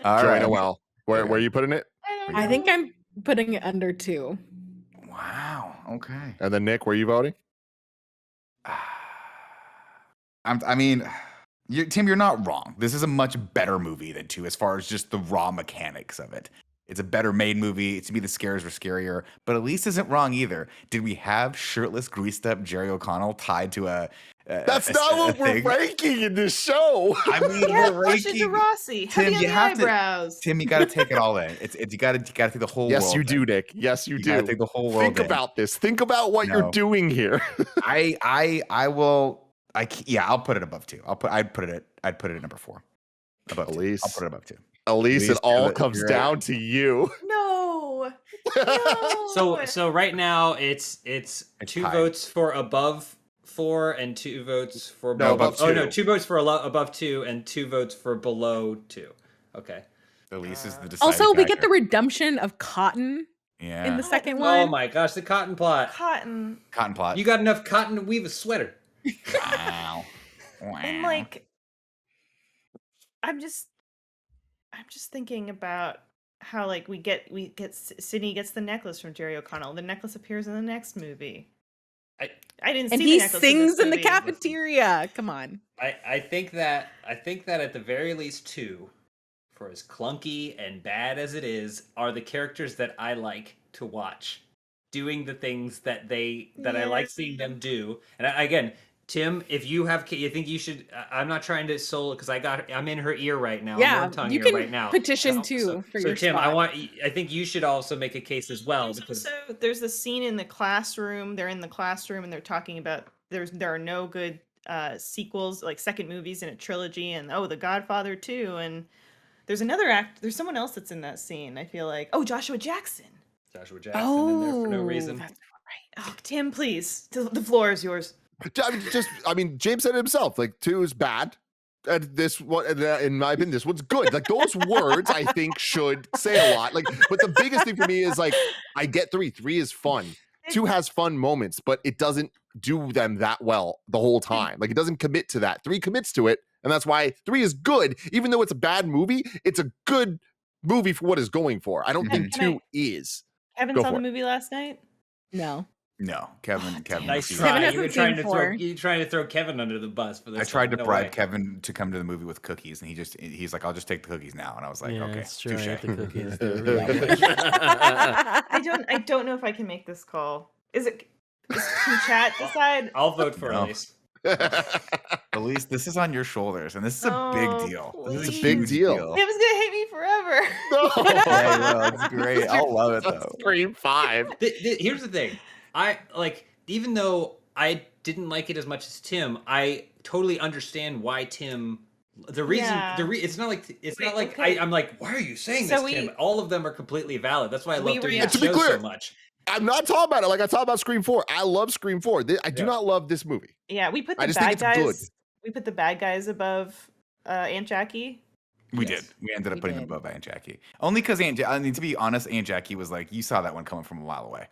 All Joey right. Noel, where are you putting it? I think I'm putting it under 2. Wow. Okay. And then Nick, where are you voting? Tim, you're not wrong. This is a much better movie than 2 as far as just the raw mechanics of it. It's a better made movie. To me, the scares were scarier, but Elise isn't wrong either. Did we have shirtless, greased up Jerry O'Connell tied to a That's not what we're ranking in this show. I mean, Yeah, we're push it ranking. to Rossi. Tim, Heavy on you the have to- eyebrows. Tim, you got to take it all in. You got to take the whole Yes, world. you do, Nick. Yes, you You do. gotta take the whole world Think in. about this. Think about what you're No. doing here. I will. I'll put it above 2. I'd put it at number 4. Above 2. Elise. I'll put it above 2. Elise, it Elise, all you're comes right. down to you. No. No. So right now it's 2 tied. votes for above 4 and 2 votes for No, below. above Oh 2. no, 2 votes for above 2 and 2 votes for below 2. Okay. Elise is the deciding Also, we get factor. the redemption of Cotton Yeah. in the second Oh one. my gosh, the cotton plot. Cotton. Cotton plot. You got enough cotton to weave a sweater. Wow. And like, I'm just thinking about how like we get Sydney gets the necklace from Jerry O'Connell. The necklace appears in the next movie. I didn't see And the he necklace sings in the movie. cafeteria. Come on. I think that at the very least 2, for as clunky and bad as it is, are the characters that I like to watch, doing the things that I like seeing them do. And again, Tim, if you think you should, I'm not trying to solo because I'm in her ear right now. Yeah, I'm tongue you here can right now. petition too for your Tim, spot. I think you should also make a case as well because There's the scene in the classroom. They're in the classroom and they're talking about there are no good sequels, like second movies in a trilogy, and The Godfather 2, and there's there's someone else that's in that scene. I feel like Joshua Jackson. in there for no reason. That's right. Oh, Tim, please, the floor is yours. James said it himself. Like 2 is bad, and this one, in my opinion, this one's good. Like those words, I think should say a lot. Like, but the biggest thing for me is like I get 3. 3 is fun. 2 has fun moments, but it doesn't do them that well the whole time. Like it doesn't commit to that. 3 commits to it, and that's why 3 is good. Even though it's a bad movie, it's a good movie for what it's going for. I don't think 2 is. Kevin Go saw for the it. movie last night. No. No, Kevin. Nice refused. try. Kevin You were hasn't trying seen to 4. you trying to throw Kevin under the bus for this. I tried to No bribe way. Kevin to come to the movie with cookies, and he's like, "I'll just take the cookies now." And I was like, Yeah, "Okay, that's true. I touche." ate the cookies. They were really good. I don't know if I can make this call. Can chat decide? I'll vote for No. Elise. Elise, this is on your shoulders, and this is a big deal. This is It's a big huge deal. Tim's gonna hate me forever. Yeah, he will. It's great. I'll love it though. Scream 5. Here's the thing. I like, even though I didn't like it as much as Tim, I totally understand why Tim. The reason, Yeah. it's not like okay. I'm like, why are you saying So this, Tim? All of them are completely valid. That's why I We love doing were- this To be show clear, so much. I'm not talking about it like I talk about Scream 4. I love Scream 4. I do Yeah. not love this movie. Yeah, we put I the just think bad it's guys. good. We put the bad guys above Aunt Jackie. We Yes. did. We ended up We putting did. them above Aunt Jackie. Only because to be honest, Aunt Jackie was like, you saw that one coming from a mile away.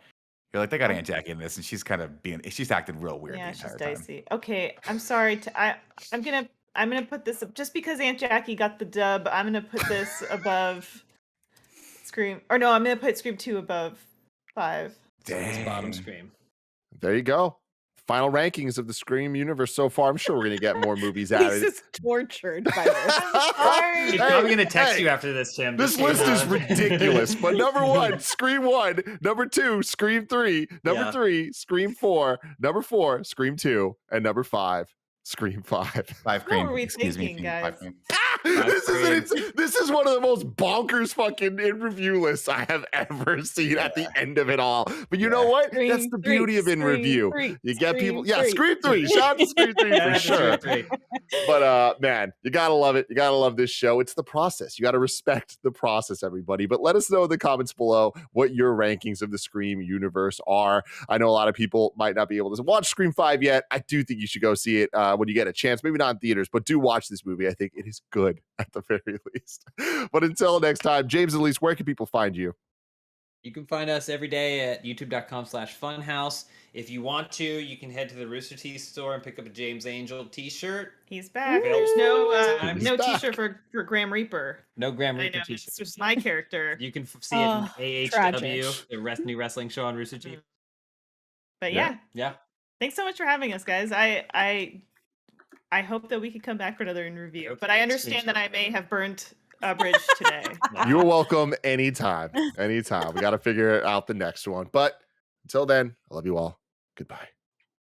You're like, they got Aunt Jackie in this, and she's kind of she's acting real weird Yeah, the she's entire time. dicey. Okay, I'm sorry. I'm gonna put this just because Aunt Jackie got the dub. I'm gonna put this above Scream, or no, I'm gonna put Scream 2 above 5. It's bottom Scream. There you go. Final rankings of the Scream universe so far. I'm sure we're gonna get more movies out of it. Lisa's tortured by this. Sorry. She's probably gonna text you after this, Tim. This just so you list is know. ridiculous. But number 1, Scream 1. Number 2, Scream 3. Number Yeah. 3, Scream 4. Number 4, Scream 2. And number 5, Scream 5. 5 cream. were we Excuse me. thinking, Five guys? cream. This is one of the most bonkers fucking in review lists I have ever seen at the end of it all. But you know what? Scream That's the 3, beauty of in Scream review. 3, You get people, Scream yeah, 3. Scream 3. Shout out to Scream 3 Yeah, for that's sure. Scream 3. But man, you gotta love it. You gotta love this show. It's the process. You gotta respect the process, everybody. But let us know in the comments below what your rankings of the Scream universe are. I know a lot of people might not be able to watch Scream 5 yet. I do think you should go see it when you get a chance. Maybe not in theaters, but do watch this movie. I think it is good at the very least. But until next time, James and Elise, where can people find you? You can find us every day at youtube.com/funhouse. If you want to, you can head to the Rooster Teeth store and pick up a James Angel t-shirt. He's back. Woo! There's no He's no back. t-shirt for Graham Reaper. No Graham I Reaper know, t-shirt. it's just my character. You can see it in Oh, AHW, tragic. the new wrestling show on Rooster Teeth. But Yeah. yeah, Yeah. thanks so much for having us, guys. I hope that we could come back for another review, but I understand that I may have burnt a bridge today. You're welcome anytime. Anytime. We got to figure out the next one. But until then, I love you all. Goodbye.